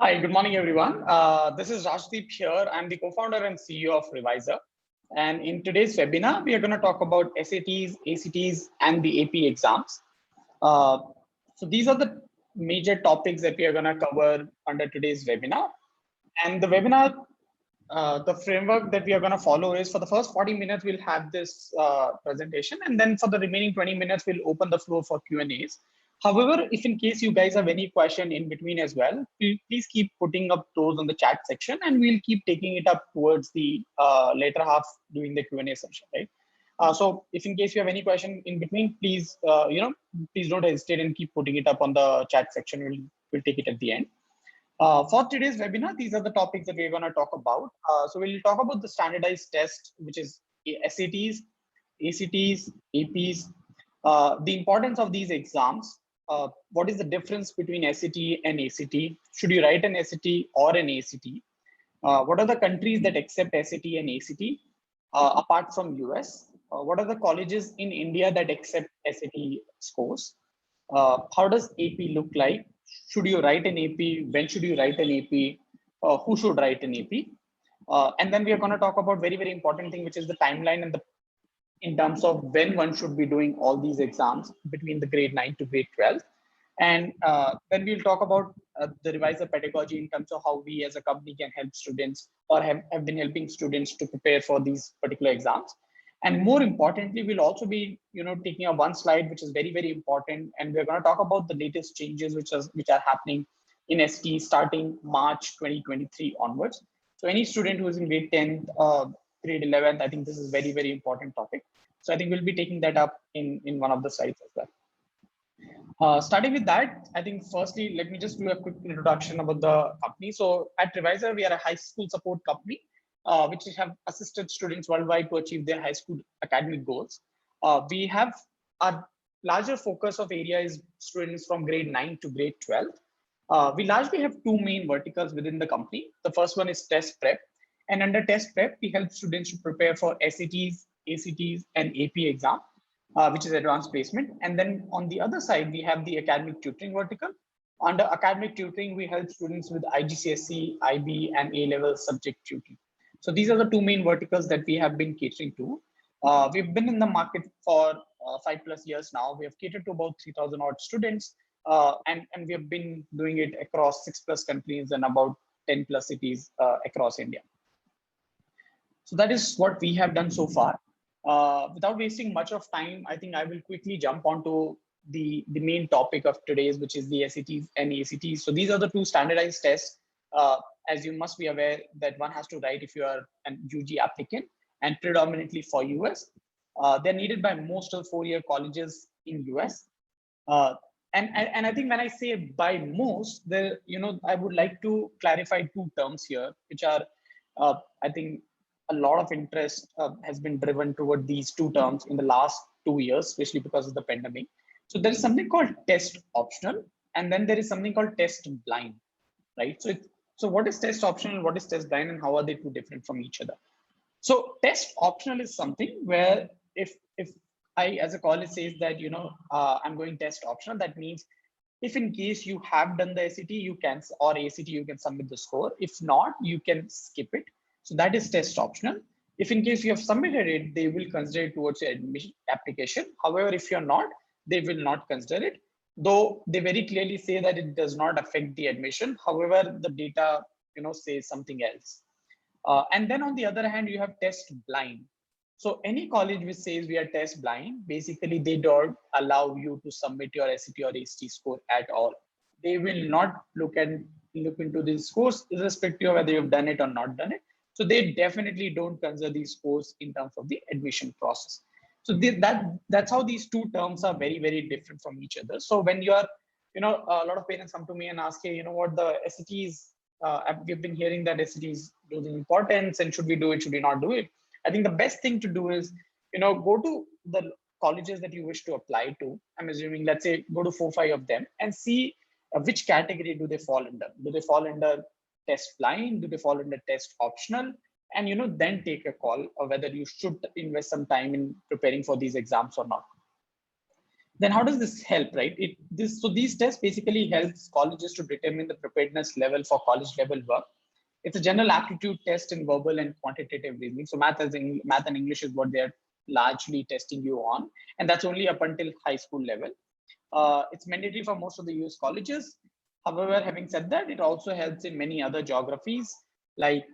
Hi, good morning, everyone. This is Rajdeep here. I'm the co-founder and CEO of ReWiser. And in today's webinar, we are going to talk about SATs, ACTs, and the AP exams. Uh, so these are the major topics that we are going to cover under today's webinar. And the webinar, the framework that we are going to follow is for the first 40 minutes, we'll have this presentation. And then for the remaining 20 minutes, we'll open the floor for Q&As. However, if in case you guys have any question in between as well, please keep putting up those on the chat section and we'll keep taking it up towards the later half during the Q&A session, right? So if in case you have any question in between, please, please don't hesitate and keep putting it up on the chat section. We'll take it at the end. For today's webinar, these are the topics that we're going to talk about. So we'll talk about the standardized test, which is SATs, ACTs, APs, the importance of these exams. What is the difference between SAT and ACT? Should you write an SAT or an ACT? What are the countries that accept SAT and ACT apart from US? What are the colleges in India that accept SAT scores? How does AP look like? Should you write an AP? When should you write an AP? Who should write an AP? And then we are going to talk about very, very important thing, which is the timeline and in terms of when one should be doing all these exams between the grade 9 to grade 12. And then we'll talk about the ReWiser pedagogy in terms of how we as a company can help students or have been helping students to prepare for these particular exams. And more importantly, we'll also be taking a one slide, which is very, very important. And we're going to talk about the latest changes which are happening in ST starting March 2023 onwards. So any student who is in grade 10th, grade 11th, I think this is very, very important topic. So I think we'll be taking that up in one of the slides as well. Starting with that, I think firstly, let me just do a quick introduction about the company. So at ReWiser, we are a high school support company, which have assisted students worldwide to achieve their high school academic goals. We have our larger focus of area is students from grade 9 to grade 12. We largely have two main verticals within the company. The first one is test prep. And under test prep, we help students to prepare for SATs, ACTs, and AP exam, which is advanced placement. And then on the other side, we have the academic tutoring vertical. Under academic tutoring, we help students with IGCSE, IB, and A-level subject tutoring. So these are the two main verticals that we have been catering to. We've been in the market for 5+ years now. We have catered to about 3,000 odd students, and we have been doing it across 6+ countries and about 10+ cities across India. So that is what we have done so far. Without wasting much of time, I think I will quickly jump onto the main topic of today's, which is the SATs and ACTs. So these are the two standardized tests. As you must be aware that one has to write if you are an UG applicant and predominantly for US. They're needed by most of the 4-year colleges in US. And I think when I say by most, I would like to clarify two terms here, which are, I think, a lot of interest has been driven toward these two terms in the last 2 years, especially because of the pandemic. So there is something called test optional, and then there is something called test blind, right? So what is test optional, what is test blind, and how are they two different from each other? So test optional is something where if I as a college says that I'm going test optional, that means if in case you have done the SAT, you can, or ACT, you can submit the score. If not, you can skip it. So that is test optional. If in case you have submitted it, they will consider it towards your admission application. However, if you're not, they will not consider it. Though they very clearly say that it does not affect the admission. However, the data says something else. And then on the other hand, you have test blind. So any college which says we are test blind, basically they don't allow you to submit your SAT or ACT score at all. They will not look into these scores irrespective of whether you've done it or not done it. So they definitely don't consider these scores in terms of the admission process. So that's how these two terms are very, very different from each other. So when you are, a lot of parents come to me and ask, hey, what the SATs, we've been hearing that SATs losing importance, and should we do it, should we not do it? I think the best thing to do is, go to the colleges that you wish to apply to. I'm assuming, let's say, go to 4-5 of them and see which category do they fall under. Do they fall under test blind? Do they fall under test optional? And then take a call of whether you should invest some time in preparing for these exams or not. Then how does this help, right? So these tests basically helps colleges to determine the preparedness level for college level work. It's a general aptitude test in verbal and quantitative reasoning. So math and English is what they're largely testing you on, and that's only up until high school level. It's mandatory for most of the US colleges. However, having said that, it also helps in many other geographies like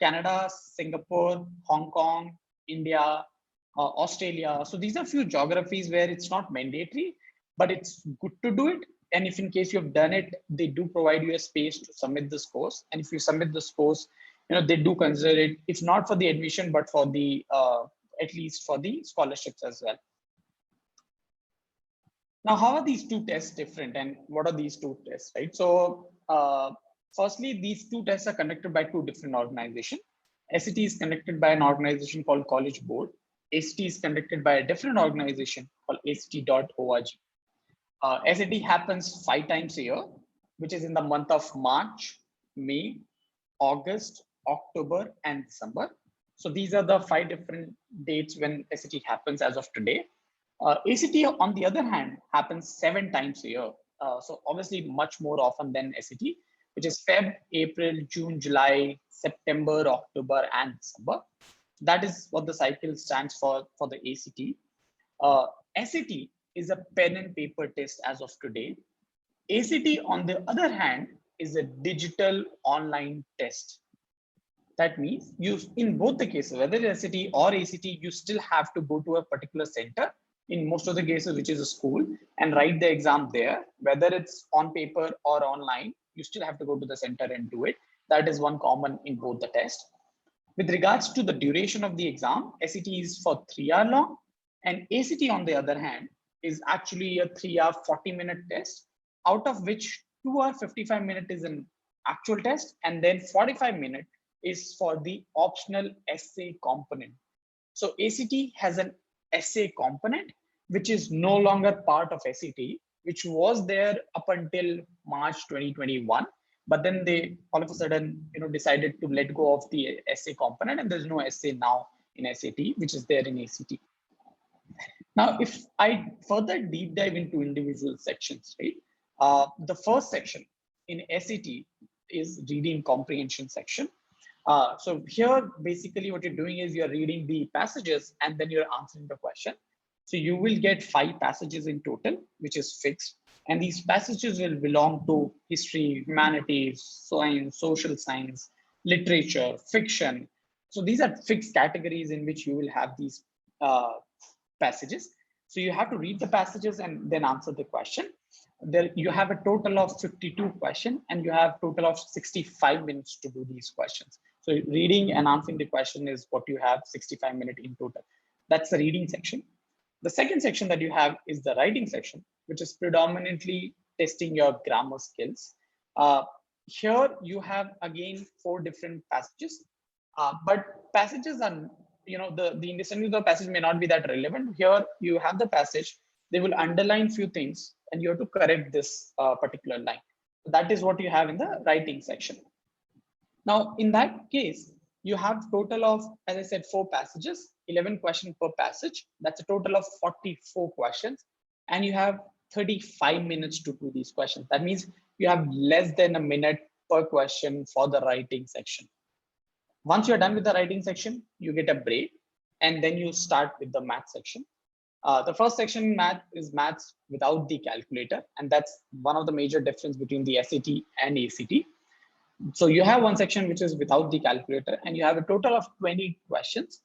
Canada, Singapore, Hong Kong, India, Australia. So these are few geographies where it's not mandatory, but it's good to do it. And if in case you've done it, they do provide you a space to submit this course. And if you submit this course, they do consider it, if not for the admission, but for the at least for the scholarships as well. Now, how are these two tests different, and what are these two tests, right? So firstly, these two tests are conducted by two different organizations. SAT is conducted by an organization called College Board. ACT is conducted by a different organization called act.org. SAT happens 5 times a year, which is in the month of March, May, August, October, and December. So these are the 5 different dates when SAT happens as of today. ACT, on the other hand, happens 7 times a year. So obviously much more often than SAT, which is Feb, April, June, July, September, October, and December. That is what the cycle stands for the ACT. SAT is a pen and paper test as of today. ACT, on the other hand, is a digital online test. That means in both the cases, whether it's SAT or ACT, you still have to go to a particular center in most of the cases, which is a school, and write the exam there. Whether it's on paper or online, you still have to go to the center and do it. That is one common in both the tests. With regards to the duration of the exam, SAT is for 3 hours long, and ACT, on the other hand, is actually a 3-hour 40-minute test, out of which 2 hour 55 minutes is an actual test, and then 45 minutes is for the optional essay component. So ACT has an essay component, which is no longer part of SAT, which was there up until March 2021. But then they all of a sudden, decided to let go of the essay component, and there's no essay now in SAT, which is there in ACT. Now, if I further deep dive into individual sections, right? The first section in SAT is reading comprehension section. So here, basically what you're doing is you're reading the passages and then you're answering the question. So you will get 5 passages in total, which is fixed. And these passages will belong to history, humanities, science, social science, literature, fiction. So these are fixed categories in which you will have these passages. So you have to read the passages and then answer the question. There you have a total of 52 questions, and you have total of 65 minutes to do these questions. So reading and answering the question is what you have 65 minutes in total. That's the reading section. The second section that you have is the writing section, which is predominantly testing your grammar skills. Here you have again 4 different passages, but passages are, the understanding of the passage may not be that relevant. Here you have the passage, they will underline few things, and you have to correct this particular line. That is what you have in the writing section. Now, in that case, you have total of, as I said, 4 passages, 11 questions per passage. That's a total of 44 questions, and you have 35 minutes to do these questions. That means you have less than a minute per question for the writing section. Once you're done with the writing section, you get a break, and then you start with the math section. The first section in math is maths without the calculator, and that's one of the major difference between the SAT and ACT. So you have one section which is without the calculator, and you have a total of 20 questions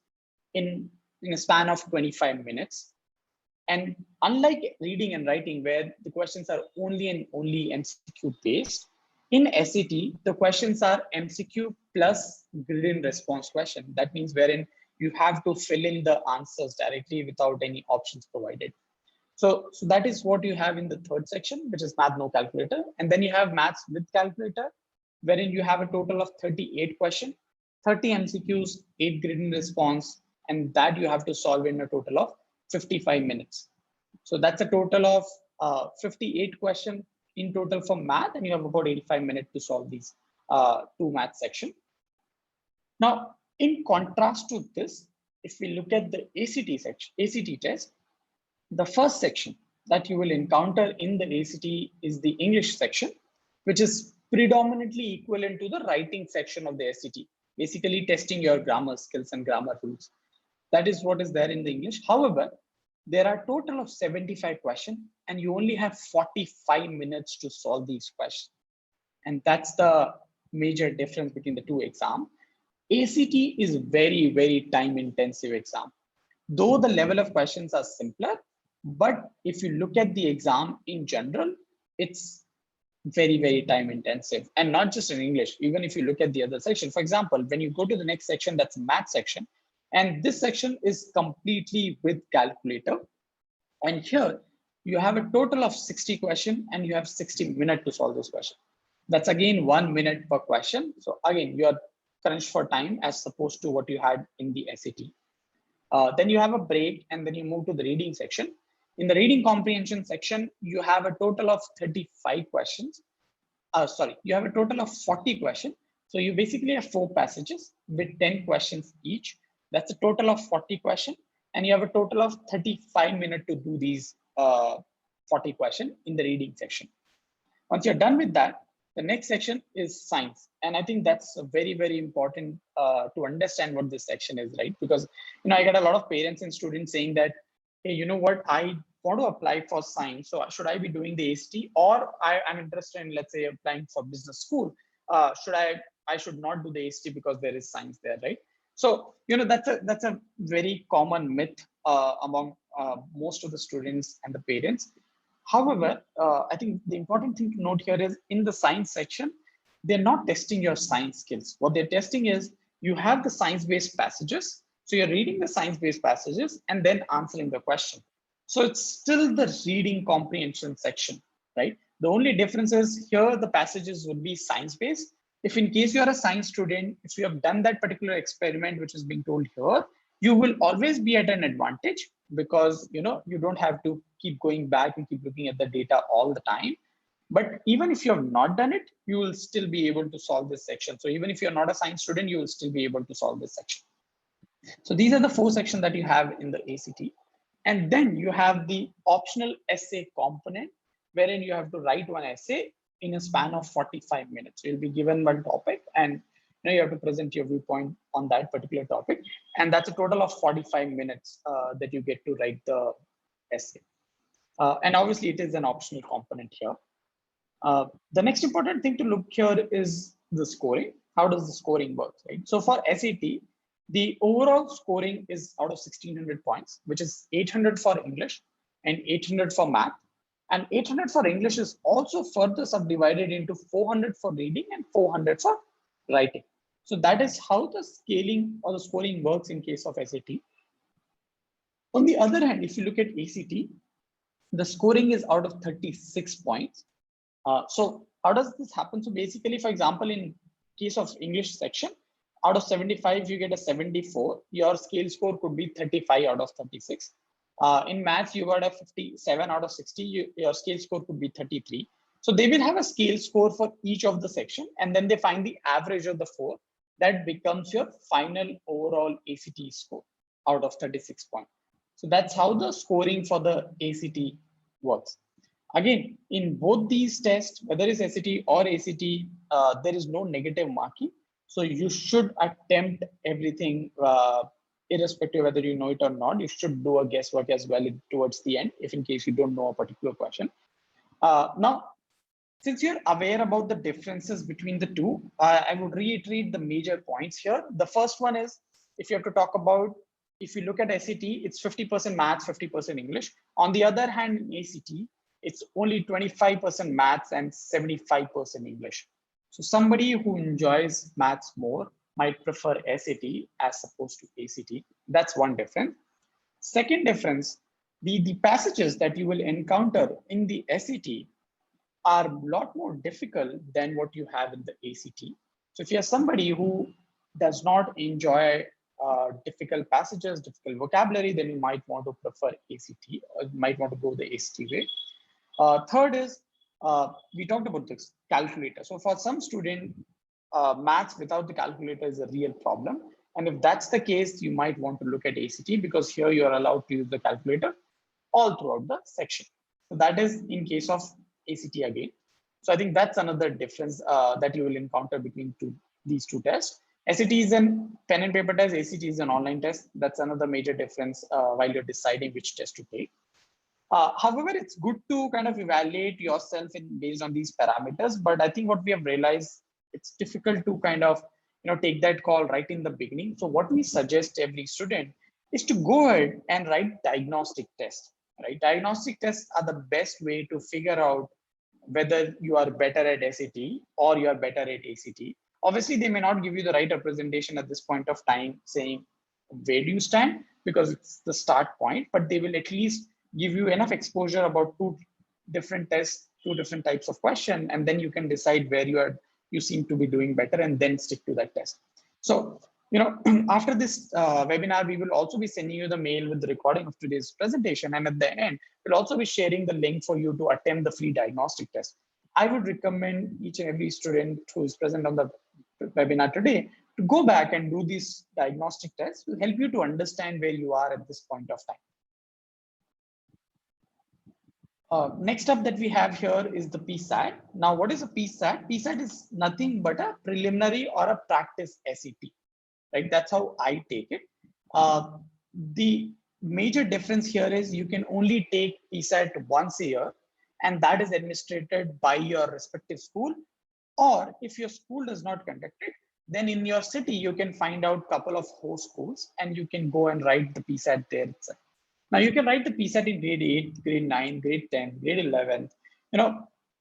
in a span of 25 minutes. And unlike reading and writing, where the questions are only MCQ based, in SAT, the questions are MCQ plus grid response question. That means wherein you have to fill in the answers directly without any options provided. So that is what you have in the third section, which is math no calculator. And then you have maths with calculator, wherein you have a total of 38 questions, 30 MCQs, 8 grid response, and that you have to solve in a total of 55 minutes. So that's a total of 58 questions in total for math, and you have about 85 minutes to solve these 2 math sections. Now, in contrast to this, if we look at the ACT test, the first section, that you will encounter in the ACT is the English section, which is predominantly equivalent to the writing section of the SAT, basically testing your grammar skills and grammar rules. That is what is there in the English. However, there are a total of 75 questions and you only have 45 minutes to solve these questions. And that's the major difference between the two exams. ACT is very, very time intensive exam. Though the level of questions are simpler, but if you look at the exam in general, it's very, very time intensive. And not just in English, even if you look at the other section. For example, when you go to the next section, that's math section. And this section is completely with calculator. And here you have a total of 60 questions and you have 60 minutes to solve this question. That's again 1 minute per question. So again, you are crunched for time as opposed to what you had in the SAT. Then you have a break and then you move to the reading section. In the reading comprehension section, you have a total of 35 questions. You have a total of 40 questions. So you basically have 4 passages with 10 questions each. That's a total of 40 questions. And you have a total of 35 minutes to do these 40 questions in the reading section. Once you're done with that, the next section is science. And I think that's very, very important to understand what this section is, right? Because, I get a lot of parents and students saying that, hey, you know what, I want to apply for science. So should I be doing the ACT, or I'm interested in, let's say, applying for business school? I should not do the ACT because there is science there, right? So, that's a very common myth among most of the students and the parents. However, I think the important thing to note here is in the science section, they're not testing your science skills. What they're testing is you have the science-based passages. So you're reading the science-based passages and then answering the question. So it's still the reading comprehension section, right? The only difference is here the passages would be science-based. If in case you're a science student, if you have done that particular experiment, which is being told here, you will always be at an advantage because you don't have to keep going back and keep looking at the data all the time. But even if you have not done it, you will still be able to solve this section. So even if you're not a science student, you will still be able to solve this section. So these are the 4 sections that you have in the ACT. And then you have the optional essay component, wherein you have to write one essay in a span of 45 minutes. You'll be given one topic and you have to present your viewpoint on that particular topic. And that's a total of 45 minutes that you get to write the essay. And obviously it is an optional component here. The next important thing to look here is the scoring. How does the scoring work, right? So for SAT, the overall scoring is out of 1600 points, which is 800 for English and 800 for math. And 800 for English is also further subdivided into 400 for reading and 400 for writing. So that is how the scaling or the scoring works in case of SAT. On the other hand, if you look at ACT, the scoring is out of 36 points. So how does this happen? So basically, for example, in case of English section, out of 75, you get a 74. Your scale score could be 35 out of 36. In maths, you got a 57 out of 60. Your scale score could be 33. So they will have a scale score for each of the section, and then they find the average of the 4. That becomes your final overall ACT score out of 36 points. So that's how the scoring for the ACT works. Again, in both these tests, whether it's SAT or ACT, there is no negative marking. So you should attempt everything irrespective whether you know it or not. You should do a guesswork as well towards the end, if in case you don't know a particular question. Now, since you're aware about the differences between the two, I would reiterate the major points here. The first one is, if you have to talk about, if you look at SAT, it's 50% maths, 50% English. On the other hand, in ACT, it's only 25% maths and 75% English. So somebody who enjoys maths more might prefer SAT as opposed to ACT. That's one difference. Second difference, the passages that you will encounter in the SAT are a lot more difficult than what you have in the ACT. So if you're somebody who does not enjoy difficult passages, difficult vocabulary, then you might want to prefer ACT, or might want to go the ACT way. Third is, we talked about this calculator. So for some student, maths without the calculator is a real problem. And if that's the case, you might want to look at ACT, because here you are allowed to use the calculator all throughout the section. So that is in case of ACT again. So I think that's another difference that you will encounter between these two tests. SAT is an pen and paper test, ACT is an online test. That's another major difference while you're deciding which test to take. However, it's good to kind of evaluate yourself based on these parameters. But I think what we have realized, it's difficult to kind of take that call right in the beginning. So what we suggest every student is to go ahead and write diagnostic tests. Right, diagnostic tests are the best way to figure out whether you are better at SAT or you are better at ACT. Obviously, they may not give you the right representation at this point of time saying where do you stand, because it's the start point, but they will at least give you enough exposure about two different tests, two different types of question, and then you can decide where you seem to be doing better and then stick to that test. So, after this webinar, we will also be sending you the mail with the recording of today's presentation. And at the end, we'll also be sharing the link for you to attempt the free diagnostic test. I would recommend each and every student who is present on the webinar today to go back and do these diagnostic tests. Will help you to understand where you are at this point of time. Next up that we have here is the PSAT. Now, what is a PSAT? PSAT is nothing but a preliminary or a practice SAT. Right, that's how I take it. The major difference here is you can only take PSAT once a year, and that is administered by your respective school. Or if your school does not conduct it, then in your city, you can find out a couple of host schools and you can go and write the PSAT there itself. Now you can write the PSAT in grade 8, grade 9, grade 10, grade 11.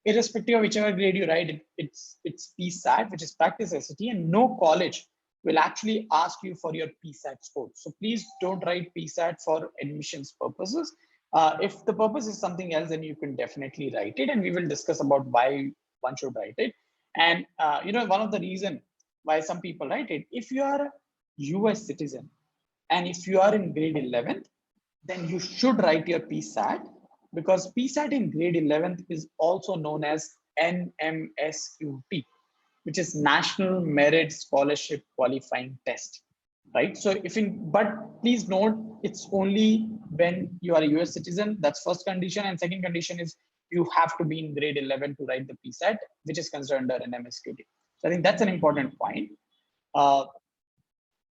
Irrespective of whichever grade you write, it's PSAT, which is practice SAT, and no college will actually ask you for your PSAT score. So please don't write PSAT for admissions purposes. If the purpose is something else, then you can definitely write it, and we will discuss about why one should write it. And one of the reasons why some people write it, if you are a US citizen and if you are in grade 11th, then you should write your PSAT, because PSAT in grade 11th is also known as NMSQT, which is National Merit Scholarship Qualifying Test, right? So but please note, it's only when you are a US citizen. That's first condition. And second condition is you have to be in grade 11 to write the PSAT, which is considered under NMSQT. So I think that's an important point.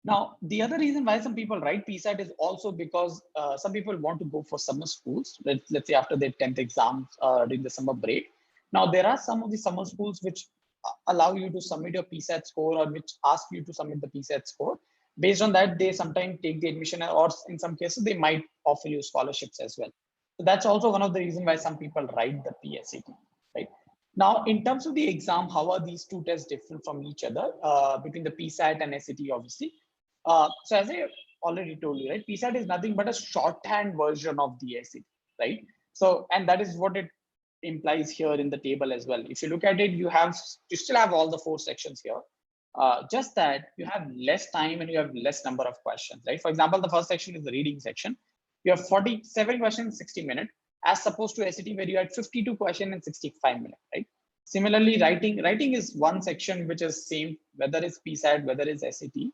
Now, the other reason why some people write PSAT is also because some people want to go for summer schools, let's say after their 10th exams during the summer break. Now, there are some of the summer schools which allow you to submit your PSAT score, or which ask you to submit the PSAT score. Based on that, they sometimes take the admission, or in some cases, they might offer you scholarships as well. So that's also one of the reasons why some people write the PSAT, right? Now, in terms of the exam, how are these two tests different from each other between the PSAT and SAT, obviously? So as I already told you, right, PSAT is nothing but a shorthand version of the SAT, right? So, and that is what it implies here in the table as well. If you look at it, you still have all the 4 sections here. Just that you have less time and you have less number of questions, right? For example, the first section is the reading section. You have 47 questions, 60 minutes, as opposed to SAT where you had 52 questions in 65 minutes, right? Similarly, writing is one section which is same, whether it's PSAT, whether it's SAT.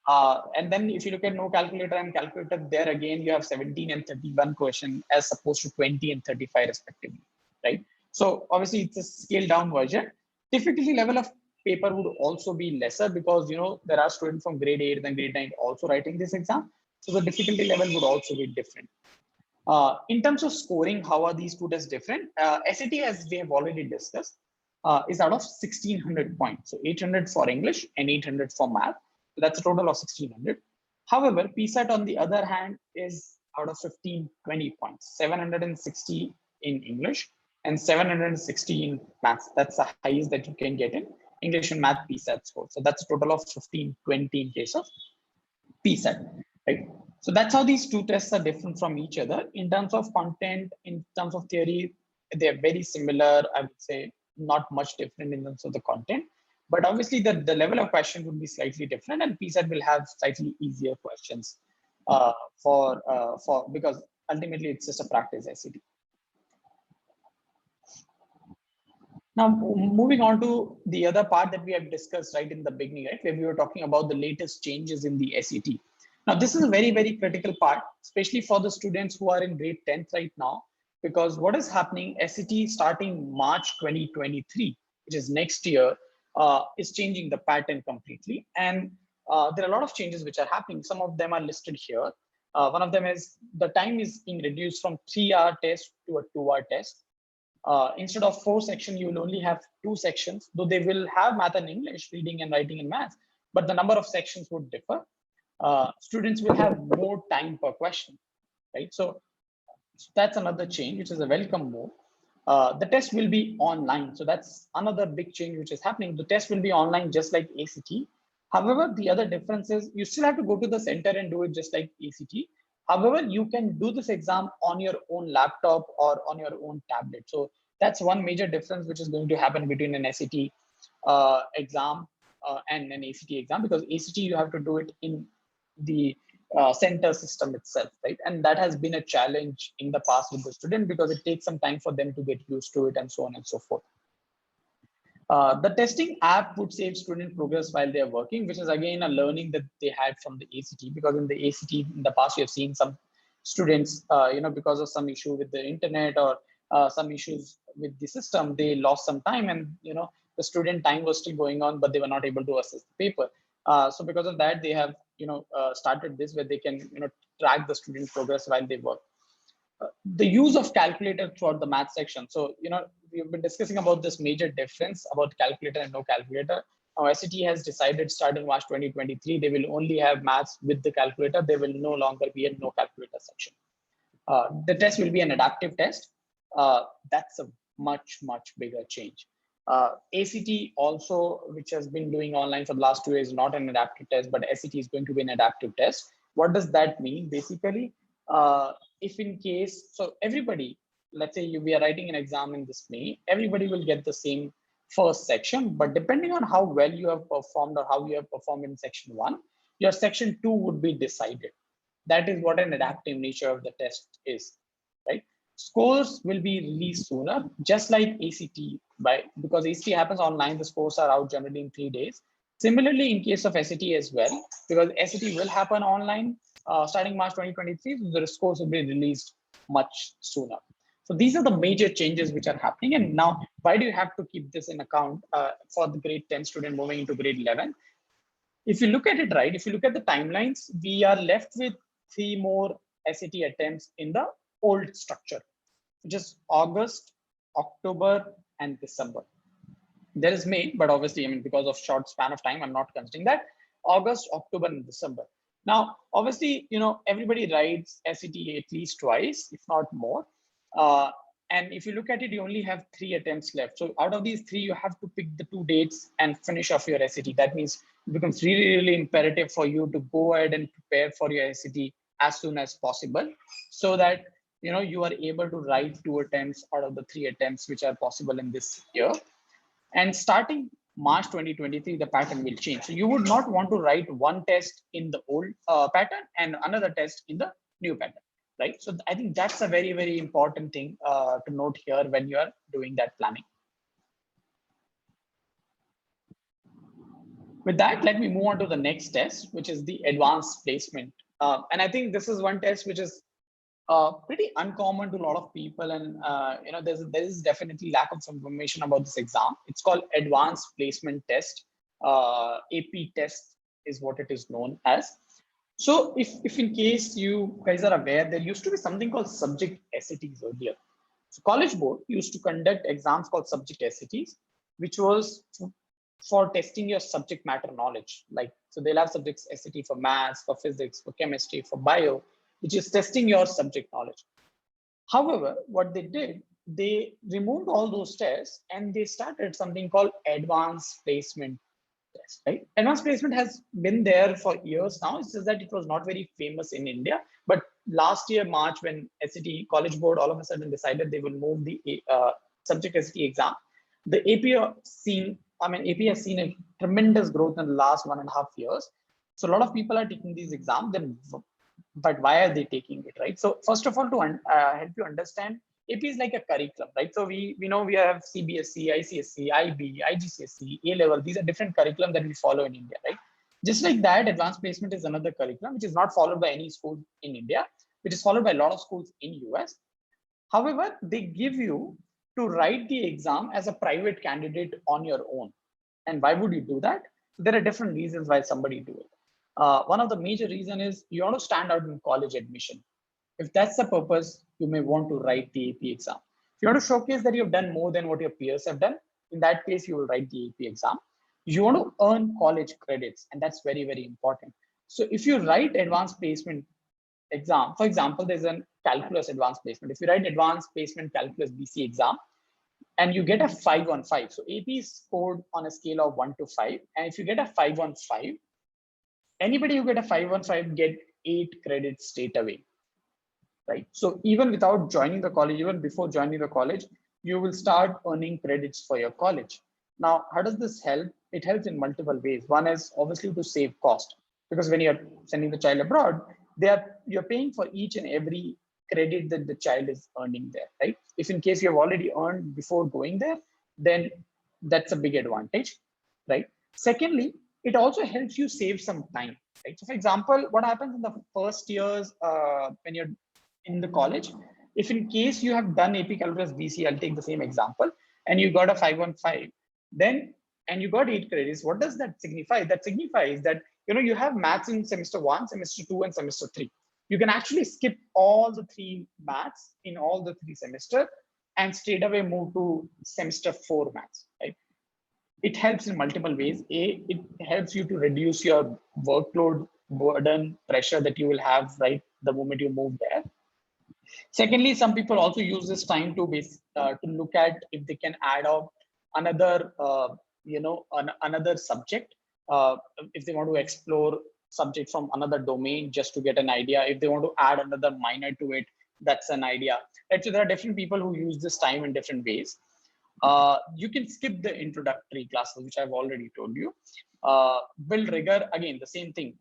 And then if you look at no calculator and calculator, there again, you have 17 and 31 questions as opposed to 20 and 35 respectively, right? So obviously it's a scaled down version. Typically level of paper would also be lesser because, there are students from grade 8 and grade 9 also writing this exam. So the difficulty level would also be different. In terms of scoring, how are these two tests different? SAT, as we have already discussed, is out of 1600 points. So 800 for English and 800 for math. So that's a total of 1600. However, PSAT on the other hand is out of 1520 points, 760 in English and 760 in maths. That's the highest that you can get in English and math PSAT score. So that's a total of 1520 in case of PSAT, right? So that's how these two tests are different from each other. In terms of content, in terms of theory, they're very similar. I would say not much different in terms of the content. But obviously, the level of question would be slightly different, and PSAT will have slightly easier questions because ultimately it's just a practice SAT. Now, moving on to the other part that we have discussed right in the beginning, right, where we were talking about the latest changes in the SAT. Now, this is a very, very critical part, especially for the students who are in grade 10th right now, because what is happening, SAT starting March 2023, which is next year, is changing the pattern completely. And there are a lot of changes which are happening. Some of them are listed here. One of them is the time is being reduced from 3-hour test to a 2-hour test. Instead of 4 sections, you will only have 2 sections, though they will have math and English, reading and writing and math, but the number of sections would differ. Students will have more time per question, right? So that's another change, which is a welcome move. The test will be online. So that's another big change which is happening. The test will be online just like ACT. However, the other difference is you still have to go to the center and do it just like ACT. However, you can do this exam on your own laptop or on your own tablet. So that's one major difference which is going to happen between an SAT exam and an ACT exam, because ACT you have to do it in the center system itself, right? And that has been a challenge in the past with the student because it takes some time for them to get used to it and so on and so forth. The testing app would save student progress while they're working, which is again a learning that they had from the ACT, because in the ACT in the past, we have seen some students, because of some issue with the internet or some issues with the system, they lost some time and, the student time was still going on, but they were not able to assess the paper. So because of that, they have, started this where they can, track the student progress while they work. The use of calculator throughout the math section. So, we've been discussing about this major difference about calculator and no calculator. Now, SAT has decided starting March 2023, they will only have maths with the calculator. There will no longer be a no calculator section. The test will be an adaptive test. That's a much, much bigger change. ACT also, which has been doing online for the last 2 years, not an adaptive test, but SAT is going to be an adaptive test. What does that mean? Basically, if in case, so everybody, let's say we are writing an exam in this May, everybody will get the same first section, but depending on how well you have performed or how you have performed in section 1, your section 2 would be decided. That is what an adaptive nature of the test is, right? Scores will be released sooner, just like ACT, because ACT happens online, the scores are out generally in 3 days. Similarly, in case of SAT as well, because SAT will happen online starting March 2023, the scores will be released much sooner. So these are the major changes which are happening. And now, why do you have to keep this in account for the grade 10 student moving into grade 11? If you look at it, right, if you look at the timelines, we are left with 3 more SAT attempts in the old structure, which is August, October, and December. There is May, but obviously, because of short span of time, I'm not considering that. August, October, and December. Now, obviously, everybody writes SAT at least twice, if not more. And if you look at it, you only have 3 attempts left. So out of these 3, you have to pick the 2 dates and finish off your SAT. That means it becomes really, really imperative for you to go ahead and prepare for your SAT as soon as possible, so that you are able to write 2 attempts out of the 3 attempts which are possible in this year. And starting March 2023, the pattern will change. So you would not want to write one test in the old pattern and another test in the new pattern, right? So I think that's a very, very important thing to note here when you are doing that planning. With that, let me move on to the next test, which is the advanced placement. And I think this is one test which is pretty uncommon to a lot of people, and there is definitely lack of information about this exam. It's called Advanced Placement Test. AP test is what it is known as. So if in case you guys are aware, there used to be something called subject SATs earlier. So College Board used to conduct exams called subject SATs, which was for testing your subject matter knowledge. So they'll have subjects SAT for maths, for physics, for chemistry, for bio, which is testing your subject knowledge. However, what they did, they removed all those tests and they started something called advanced placement test, right? Advanced placement has been there for years now. It's just that it was not very famous in India. But last year, March, when SAT College Board all of a sudden decided they will move the subject SAT exam, the AP has seen a tremendous growth in the last 1.5 years. So a lot of people are taking these exams. Then, but why are they taking it, right? So first of all, to help you understand, AP is like a curriculum, right? So we know we have CBSE, ICSE, IB, IGCSE, A-level. These are different curriculum that we follow in India, right? Just like that, advanced placement is another curriculum which is not followed by any school in India, which is followed by a lot of schools in US. However, they give you to write the exam as a private candidate on your own. And why would you do that? There are different reasons why somebody do it. One of the major reason is you want to stand out in college admission. If that's the purpose, you may want to write the AP exam. If you want to showcase that you've done more than what your peers have done, in that case, you will write the AP exam. You want to earn college credits, and that's very, very important. So if you write advanced placement exam, for example, there's a calculus advanced placement. If you write advanced placement calculus BC exam and you get a 515, so AP is scored on a scale of 1 to 5. And if you get a 515, anybody who get a 515 get 8 credits straight away, right? So even without joining the college, even before joining the college, you will start earning credits for your college. Now, how does this help? It helps in multiple ways. One is obviously to save cost, because when you're sending the child abroad, you're paying for each and every credit that the child is earning there, right? If in case you have already earned before going there, then that's a big advantage, right? Secondly, it also helps you save some time, right? So for example, what happens in the first years when you're in the college, if in case you have done AP Calculus BC, I'll take the same example, and you got a 515, then, and you got 8 credits, what does that signify? That signifies that, you have maths in semester 1, semester 2, and semester 3. You can actually skip all the 3 maths in all the 3 semester and straight away move to semester 4 maths, right? It helps in multiple ways. It helps you to reduce your workload, burden, pressure that you will have, right, the moment you move there. Secondly, some people also use this time to look at if they can add on another, another subject. If they want to explore subject from another domain just to get an idea, if they want to add another minor to it, that's an idea. Right? So there are different people who use this time in different ways. You can skip the introductory classes, which I've already told you. Build rigor, again, the same thing.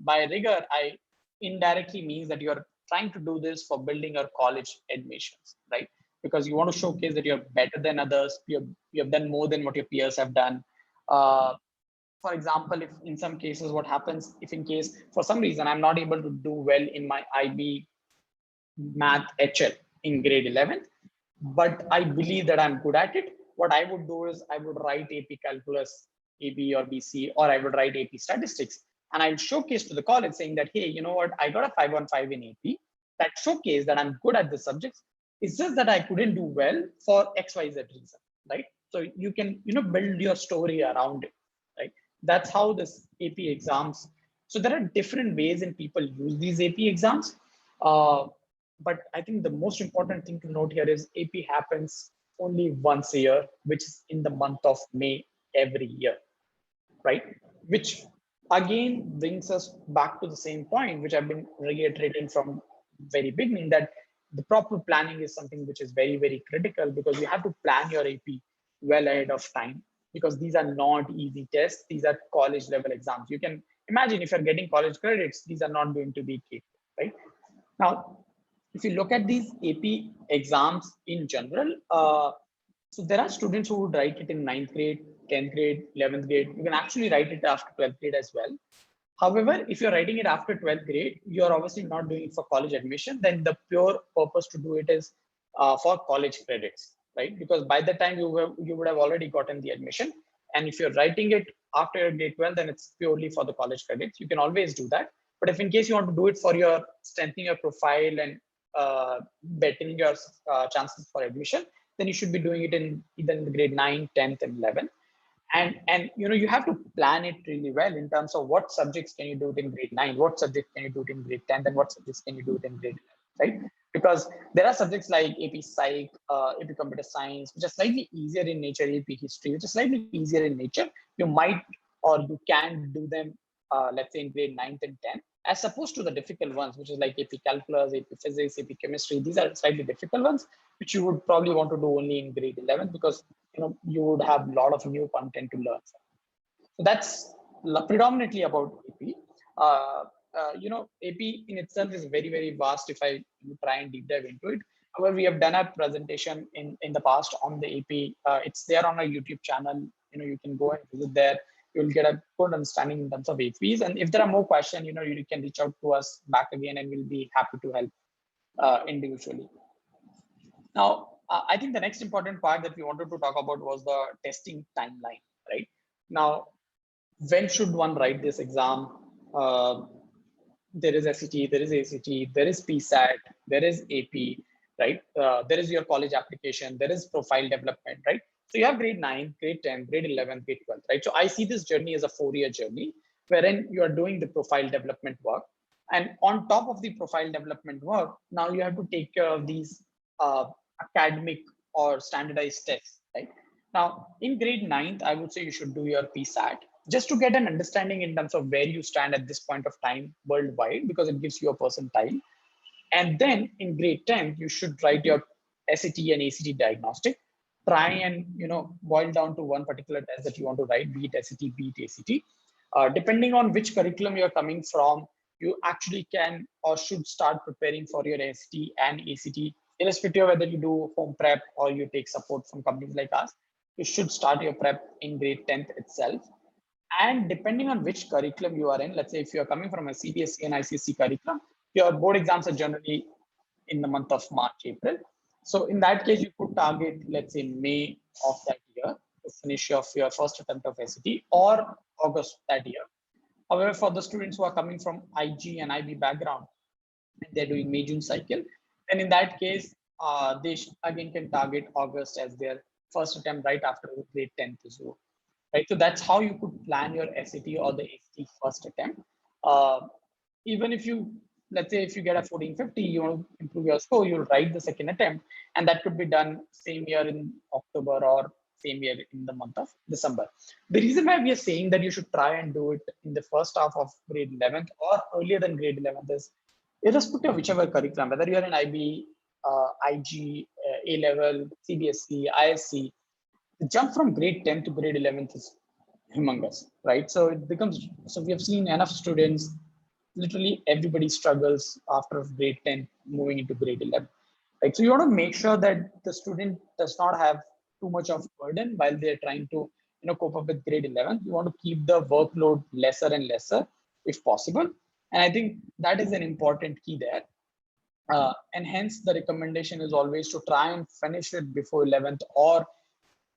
By rigor, I indirectly means that you're trying to do this for building your college admissions, right? Because you want to showcase that you're better than others, you have done more than what your peers have done. For example, if in some cases, what happens if in case for some reason I'm not able to do well in my IB math HL in grade 11, but I believe that I'm good at it, what I would do is I would write AP Calculus, AB or BC, or I would write AP Statistics, and I'll showcase to the college saying that, hey, you know what, I got a 515 in AP. That showcase that I'm good at the subjects. It's just that I couldn't do well for XYZ reason, right? So you can, build your story around it, right? That's how this AP exams. So there are different ways in people use these AP exams. But I think the most important thing to note here is AP happens only once a year, which is in the month of May every year, right? Which again brings us back to the same point, which I've been reiterating from very beginning, that the proper planning is something which is very, very critical, because you have to plan your AP well ahead of time, because these are not easy tests. These are college level exams. You can imagine if you're getting college credits, these are not going to be cheap, right? Now, if you look at these AP exams in general, so there are students who would write it in 9th grade, 10th grade, 11th grade. You can actually write it after 12th grade as well. However, if you're writing it after 12th grade, you're obviously not doing it for college admission. Then the pure purpose to do it is for college credits, right? Because by the time you would have already gotten the admission. And if you're writing it after grade 12, then it's purely for the college credits. You can always do that. But if in case you want to do it for your strengthening your profile and bettering your chances for admission, then you should be doing it in either in the grade 9, 10th, and 11th. And you have to plan it really well in terms of what subjects can you do it in grade 9, what subjects can you do it in grade 10, and what subjects can you do it in grade 11, right? Because there are subjects like AP Psych, AP Computer Science, which are slightly easier in nature, AP History, which is slightly easier in nature. You might or you can do them, let's say in grade 9th and 10th, as opposed to the difficult ones, which is like AP Calculus, AP Physics, AP Chemistry. These are slightly difficult ones, which you would probably want to do only in grade 11, because you would have a lot of new content to learn. So that's predominantly about AP. AP in itself is very, very vast if I try and deep dive into it. However, we have done a presentation in the past on the AP. It's there on our YouTube channel. You can go and visit there. You'll get a good understanding in terms of APs. And if there are more questions, you can reach out to us back again, and we'll be happy to help individually. Now, I think the next important part that we wanted to talk about was the testing timeline, right? Now, when should one write this exam? Uh, there is SET, there is ACT, there is PSAT, there is AP, right? There is your college application, there is profile development, right? So you have grade 9, grade 10, grade 11, grade 12, right? So I see this journey as a 4-year journey wherein you are doing the profile development work. And on top of the profile development work, now you have to take care of these uh, academic or standardized tests, right? Now, in grade 9th, I would say you should do your PSAT just to get an understanding in terms of where you stand at this point of time worldwide, because it gives you a percentile. And then in grade 10th, you should write your SAT and ACT diagnostic. Try and boil down to one particular test that you want to write, be it SAT, be it ACT. Depending on which curriculum you're coming from, you actually can or should start preparing for your SAT and ACT, irrespective of whether you do home prep or you take support from companies like us. You should start your prep in grade 10th itself. And depending on which curriculum you are in, let's say if you're coming from a CBSE and ICSE curriculum, your board exams are generally in the month of March, April. So in that case, you could target, let's say, May of that year to finish off your first attempt of SAT, or August that year. However, for the students who are coming from IG and IB background, and they're doing May June cycle, then in that case, they again can target August as their first attempt right after grade 10th as well. Right, so that's how you could plan your SAT or the ACT first attempt. Uh, Even if you, let's say if you get a 1450, you want to improve your score, you'll write the second attempt, and that could be done same year in October or same year in the month of December. The reason why we are saying that you should try and do it in the first half of grade 11th or earlier than grade 11th is irrespective of whichever curriculum, whether you're in IB, IG, A level, CBSE, ISC, the jump from grade 10 to grade 11th is humongous, right? So it becomes, so we have seen enough students, literally everybody struggles after grade 10 moving into grade 11, right? So you want to make sure that the student does not have too much of burden while they're trying to cope up with grade 11. You want to keep the workload lesser and lesser if possible, and I think that is an important key there. And hence the recommendation is always to try and finish it before 11th or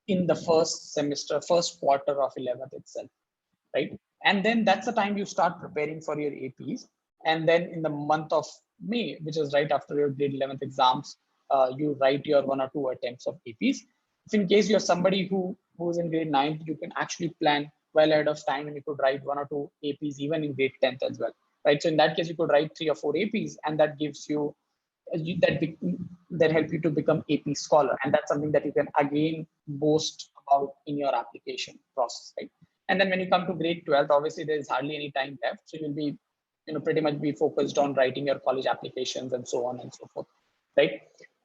in the first semester, first quarter of 11th itself, right? And then that's the time you start preparing for your APs. And then in the month of May, which is right after your grade 11th exams, you write your 1 or 2 attempts of APs. If in case you're somebody who's in grade 9th, you can actually plan well ahead of time and you could write 1 or 2 APs even in grade 10th as well, right? So in that case, you could write 3 or 4 APs, and that gives you that help you to become AP scholar, and that's something that you can again boast about in your application process, right? And then when you come to grade 12th, obviously there is hardly any time left, so you'll be pretty much be focused on writing your college applications and so on and so forth, right?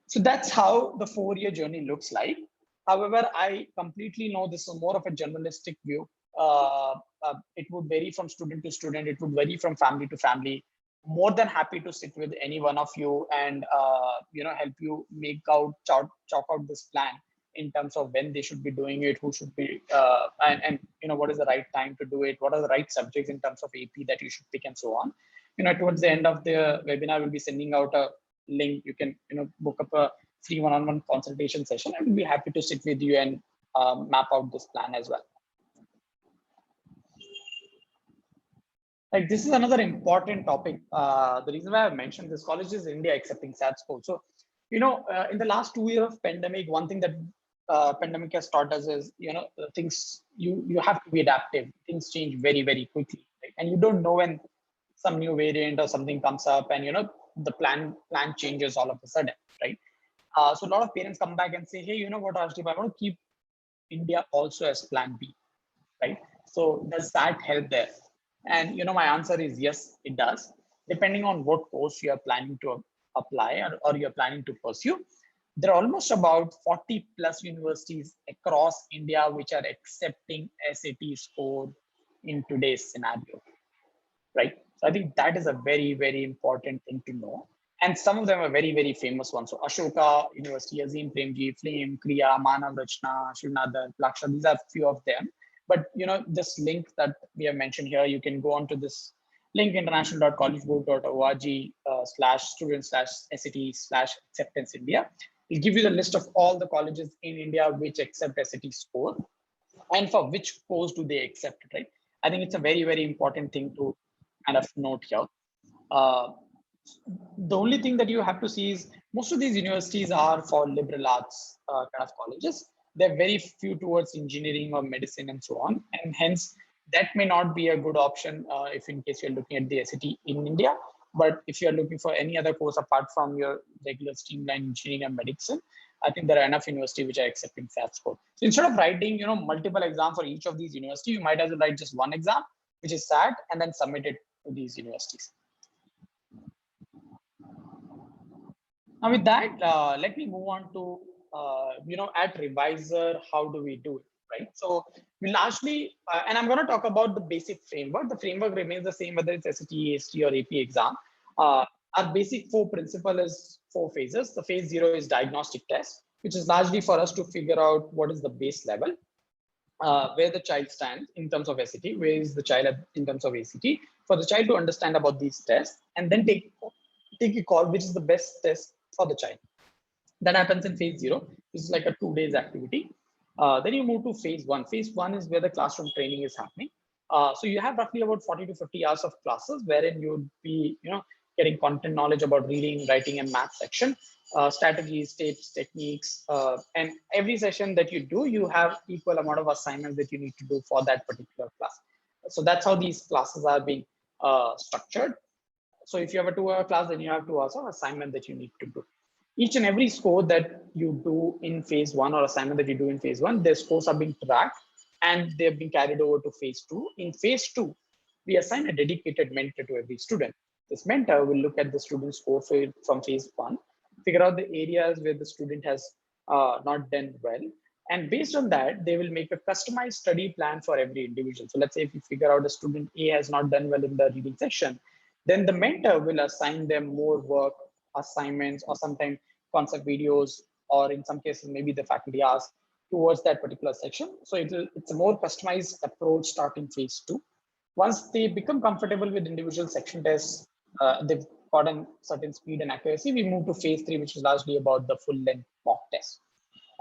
So that's how the 4-year journey looks like. However, I completely know this is more of a journalistic view. It would vary from student to student, it would vary from family to family. More than happy to sit with any one of you and help you make out chalk out this plan in terms of when they should be doing it, who should be and what is the right time to do it, what are the right subjects in terms of AP that you should pick, and so on. Towards the end of the webinar, we'll be sending out a link. You can book up a free one-on-one consultation session. I will be happy to sit with you and map out this plan as well. Like, this is another important topic. The reason why I've mentioned this, college is India accepting SAT score. So, in the last 2 years of pandemic, one thing that pandemic has taught us is, things you have to be adaptive. Things change very, very quickly, right? And you don't know when some new variant or something comes up, and the plan changes all of a sudden, right? So a lot of parents come back and say, hey, you know what, Rajdeep, I want to keep India also as plan B, right? So does that help there? And my answer is yes, it does. Depending on what course you are planning to apply or you're planning to pursue, there are almost about 40 plus universities across India which are accepting SAT score in today's scenario, right? So I think that is a very, very important thing to know. And some of them are very, very famous ones. So Ashoka University, Azim Premji, Flame, Kriya, Manav Rachna, Shivnadar, Laksha, these are a few of them. But this link that we have mentioned here, you can go on to this link, international.collegeboard.org /student/SAT/acceptance India. It'll give you the list of all the colleges in India which accept SAT score and for which course do they accept it, right? I think it's a very, very important thing to kind of note here. Uh, the only thing that you have to see is most of these universities are for liberal arts kind of colleges. There are very few towards engineering or medicine and so on. And hence, that may not be a good option if in case you're looking at the SAT in India. But if you're looking for any other course apart from your regular streamline engineering and medicine, I think there are enough universities which are accepting SAT score. So instead of writing, multiple exams for each of these universities, you might as well write just one exam, which is SAT, and then submit it to these universities. Now with that, let me move on to, at ReWiser, how do we do it, right? So we largely, and I'm going to talk about the basic framework. The framework remains the same, whether it's SAT, AST, or AP exam. Our basic principle is 4 phases. The phase 0 is diagnostic test, which is largely for us to figure out what is the base level, where the child stands in terms of SAT, where is the child in terms of ACT, for the child to understand about these tests, and then take a call which is the best test for the child. That happens in phase 0. This is like a 2 days activity. Then you move to phase 1. Phase 1 is where the classroom training is happening. So you have roughly about 40 to 50 hours of classes wherein you would be, getting content knowledge about reading, writing, and math section, strategies, tips, techniques, and every session that you do, you have equal amount of assignments that you need to do for that particular class. So that's how these classes are being structured. So if you have a 2-hour class, then you have 2 hours of assignment that you need to do. Each and every score that you do in phase 1 or assignment that you do in phase 1, their scores are being tracked and they're being carried over to phase 2. In phase 2, we assign a dedicated mentor to every student. This mentor will look at the student's score from phase 1, figure out the areas where the student has not done well. And based on that, they will make a customized study plan for every individual. So let's say if you figure out a student A has not done well in the reading section, then the mentor will assign them more work, assignments, or sometimes concept videos, or in some cases, maybe the faculty asks towards that particular section. So it's a more customized approach starting phase 2. Once they become comfortable with individual section tests, they've gotten certain speed and accuracy, we move to phase 3, which is largely about the full length mock test.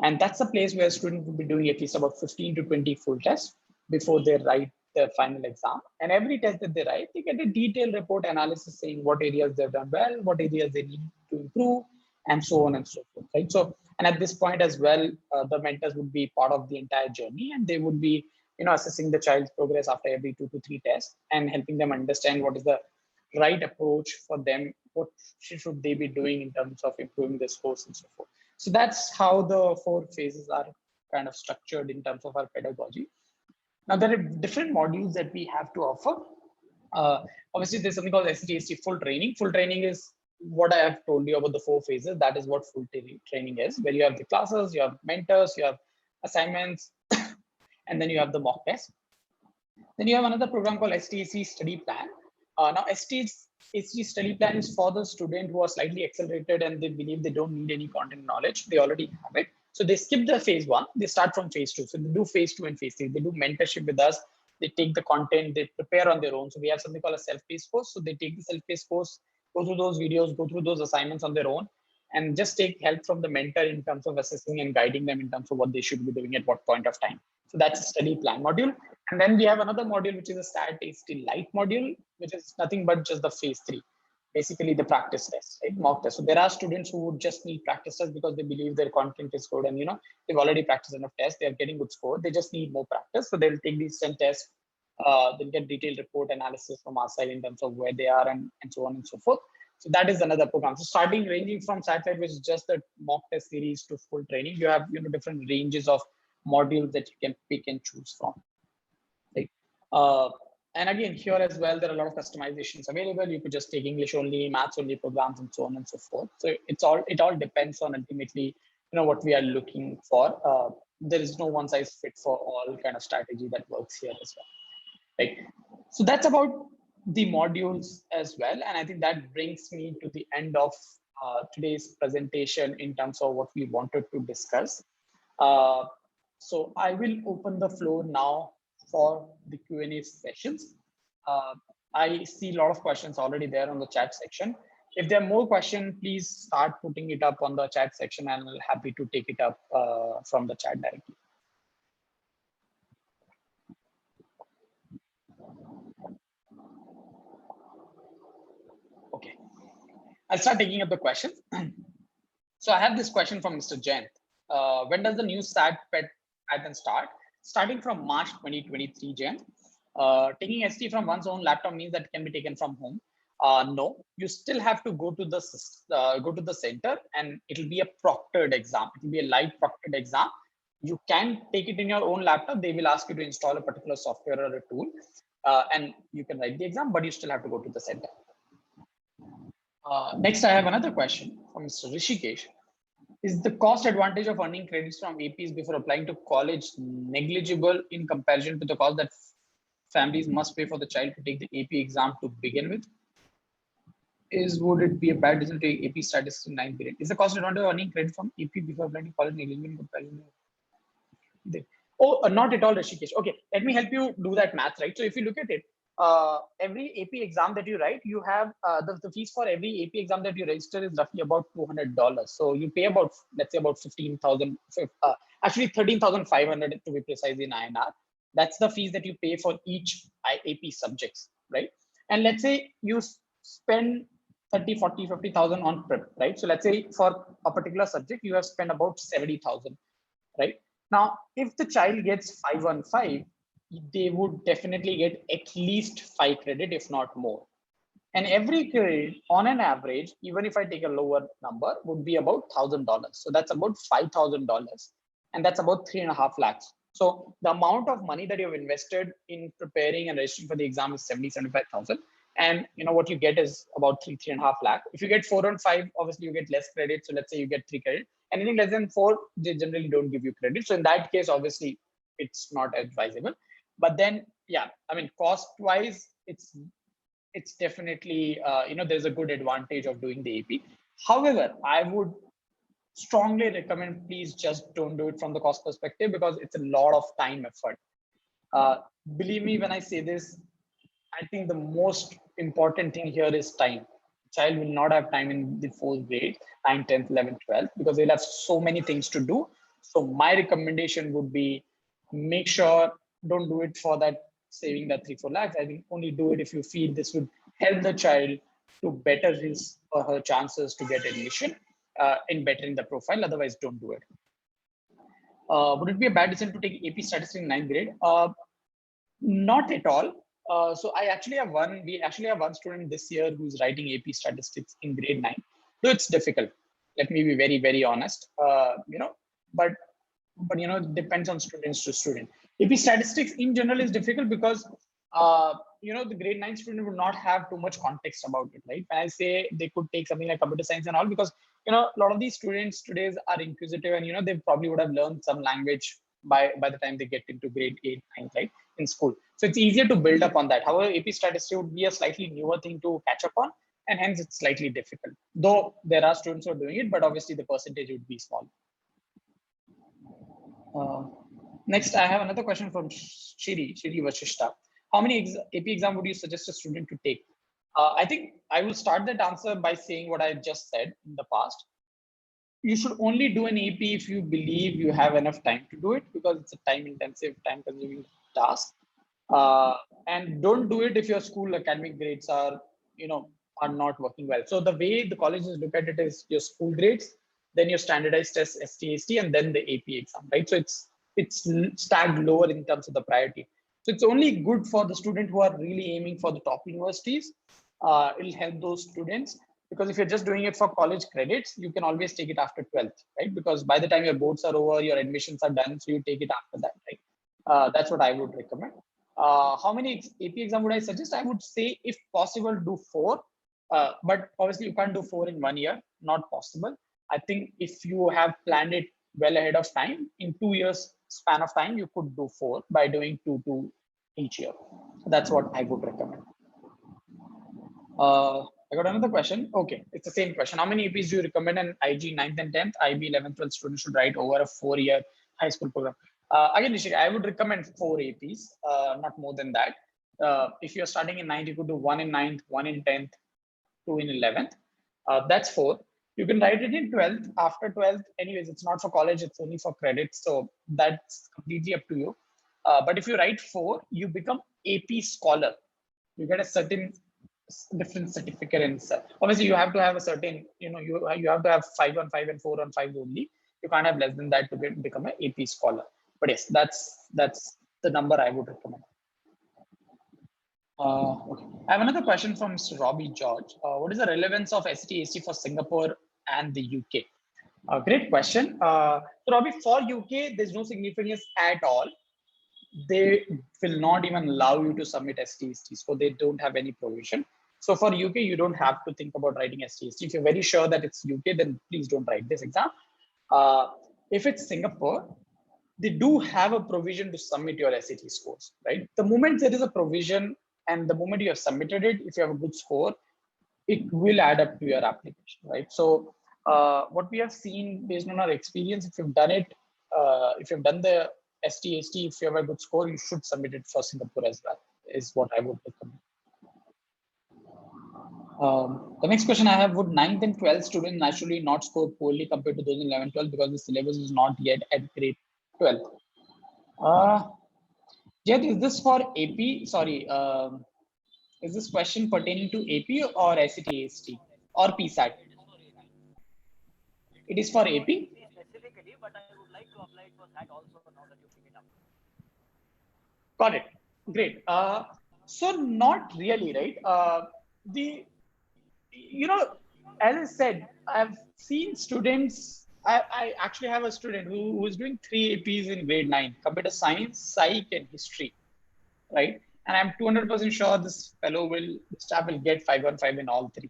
And that's a place where students will be doing at least about 15 to 20 full tests before they write their final exam. And every test that they write, they get a detailed report analysis saying what areas they've done well, what areas they need to improve, and so on and so forth, right? So, and at this point as well, the mentors would be part of the entire journey, and they would be, assessing the child's progress after every 2 to 3 tests and helping them understand what is the right approach for them, what should they be doing in terms of improving their scores and so forth. So that's how the 4 phases are kind of structured in terms of our pedagogy. Now, there are different modules that we have to offer. Obviously, there's something called Sdhc full training. Full training is what I have told you about the 4 phases. That is what full training is, where you have the classes, you have mentors, you have assignments, and then you have the mock test. Then you have another program called Stc Study Plan. Now, Stc Study Plan is for the student who are slightly accelerated and they believe they don't need any content knowledge. They already have it. So they skip the phase 1, they start from phase 2. So they do phase 2 and phase 3. They do mentorship with us. They take the content, they prepare on their own. So we have something called a self-paced course. So they take the self-paced course, go through those videos, go through those assignments on their own, and just take help from the mentor in terms of assessing and guiding them in terms of what they should be doing at what point of time. So that's a study plan module. And then we have another module, which is a Sdhc light module, which is nothing but just the phase 3. Basically the practice test, right? Mock test. So there are students who would just need practice tests because they believe their content is good and they've already practiced enough tests, they're getting good score, they just need more practice. So they'll take these 10 tests, they'll get detailed report analysis from our side in terms of where they are and so on and so forth. So that is another program. So starting ranging from satellite, which is just the mock test series, to full training, you have different ranges of modules that you can pick and choose from. Right? And again, here as well, there are a lot of customizations available. You could just take English only, maths only programs, and so on and so forth. So it all depends on ultimately, what we are looking for. There is no one size fit for all kind of strategy that works here as well. Right. So that's about the modules as well. And I think that brings me to the end of today's presentation in terms of what we wanted to discuss. So I will open the floor now for the Q&A sessions. I see a lot of questions already there on the chat section. If there are more questions, please start putting it up on the chat section, and I'm happy to take it up from the chat directly. Okay, I'll start taking up the questions. So I have this question from Mr. Jain. When does the new SAT pattern start? Starting from March 2023, Jain. Taking ST from one's own laptop means that it can be taken from home. No, you still have to go to the center, and it'll be a proctored exam. It will be a live proctored exam. You can take it in your own laptop. They will ask you to install a particular software or a tool, and you can write the exam, but you still have to go to the center. Next, I have another question from Mr. Rishikesh. Is the cost advantage of earning credits from APs before applying to college negligible in comparison to the cost that families must pay for the child to take the AP exam to begin with? Would it be a bad decision to take AP statistics in 9th grade? Is the cost advantage of earning credit from AP before applying to college negligible in comparison? Oh, not at all, Rishikesh. Okay, let me help you do that math, right? So if you look at it, every AP exam that you write, you have the fees for every AP exam that you register is roughly about $200. So you pay about, let's say, about 15,000, actually 13,500 to be precise in INR. That's the fees that you pay for each AP subjects, right? And let's say you spend 30, 40, 50,000 on prep, right? So let's say for a particular subject, you have spent about 70,000, right? Now, if the child gets 515, they would definitely get at least 5 credit, if not more. And every credit, on an average, even if I take a lower number, would be about $1,000. So that's about $5,000, and that's about 3.5 lakhs. So the amount of money that you've invested in preparing and registering for the exam is 75,000. And what you get is about 3.5 lakh. If you get 4 and 5, obviously you get less credit. So let's say you get 3 credit. Anything less than 4, they generally don't give you credit. So in that case, obviously, it's not advisable. But then, yeah, I mean, cost-wise, it's definitely there's a good advantage of doing the AP. However, I would strongly recommend, please just don't do it from the cost perspective, because it's a lot of time effort. Believe me when I say this, I think the most important thing here is time. Child will not have time in the 4th grade, 9th, 10th, 11th, 12th, because they'll have so many things to do. So my recommendation would be, make sure, don't do it for that saving that 3-4 lakhs. I think only do it if you feel this would help the child to better his or her chances to get admission in bettering the profile. Otherwise, don't do it. Would it be a bad decision to take AP statistics in 9th grade? Not at all. So we actually have one student this year who's writing AP statistics in grade 9. So it's difficult. Let me be very, very honest. But it depends on students to student. AP statistics in general is difficult because the grade 9 student would not have too much context about it, right? When I say they could take something like computer science and all, because a lot of these students today are inquisitive, and they probably would have learned some language by the time they get into grade 8, 9, right, in school. So it's easier to build up on that. However, AP statistics would be a slightly newer thing to catch up on, and hence it's slightly difficult. Though there are students who are doing it, but obviously the percentage would be small. Next, I have another question from Shiri Vashishta. How many AP exam would you suggest a student to take? I think I will start that answer by saying what I just said in the past. You should only do an AP if you believe you have enough time to do it, because it's a time-intensive, time-consuming task. And don't do it if your school academic grades are not working well. So the way the colleges look at it is your school grades, then your standardized test, Sdhc, and then the AP exam, right? So it's stacked lower in terms of the priority. So it's only good for the student who are really aiming for the top universities. It'll help those students, because if you're just doing it for college credits, you can always take it after 12th, right? Because by the time your boards are over, your admissions are done, so you take it after that, right? That's what I would recommend. How many AP exam would I suggest? I would say, if possible, do 4. But obviously you can't do 4 in 1 year, not possible. I think if you have planned it well ahead of time, in 2 years span of time, you could do 4 by doing 2 each year. So that's what I would recommend. I got another question. Okay, it's the same question. How many APs do you recommend an IG 9th and 10th, IB 11th, 12th student should write over a 4-year high school program? Again, Nishik, I would recommend 4 APs, not more than that. If you're starting in 9th, you could do 1 in 9th, 1 in 10th, 2 in 11th. That's 4. You can write it in 12th. After 12th, anyways, it's not for college, it's only for credits. So that's completely up to you. But if you write 4, you become AP scholar. You get a certain different certificate in itself. Obviously, you have to have a certain, you have to have 5 on 5 and 4 on 5 only. You can't have less than that to become an AP scholar. But yes, that's the number I would recommend. Okay. I have another question from Mr. Robbie George. What is the relevance of SDHC for Singapore and the UK? Great question. So Robbie, for UK, there's no significance at all. They will not even allow you to submit SDHC, so they don't have any provision. So for UK, you don't have to think about writing SDHC. If you're very sure that it's UK, then please don't write this exam. If it's Singapore, they do have a provision to submit your SAT scores, right? The moment there is a provision and the moment you have submitted it, if you have a good score, it will add up to your application, right? So what we have seen based on our experience, if you've done it, if you've done the STHT, if you have a good score, you should submit it for Singapore as well, is what I would recommend. The next question I have, would 9th and 12th students naturally not score poorly compared to those in 11th, 12th because the syllabus is not yet at grade 12? Jed, is this for AP? Sorry, is this question pertaining to AP or SAT, or PSAT? It is for AP? Specifically, but I would like to apply it for SAT also now that you pick it up. Got it. Great. So not really, right? As I said, I've seen students. I actually have a student who is doing 3 APs in grade 9: computer science, psych, and history, right? And I'm 200% sure this staff will get 5 on 5 in all 3,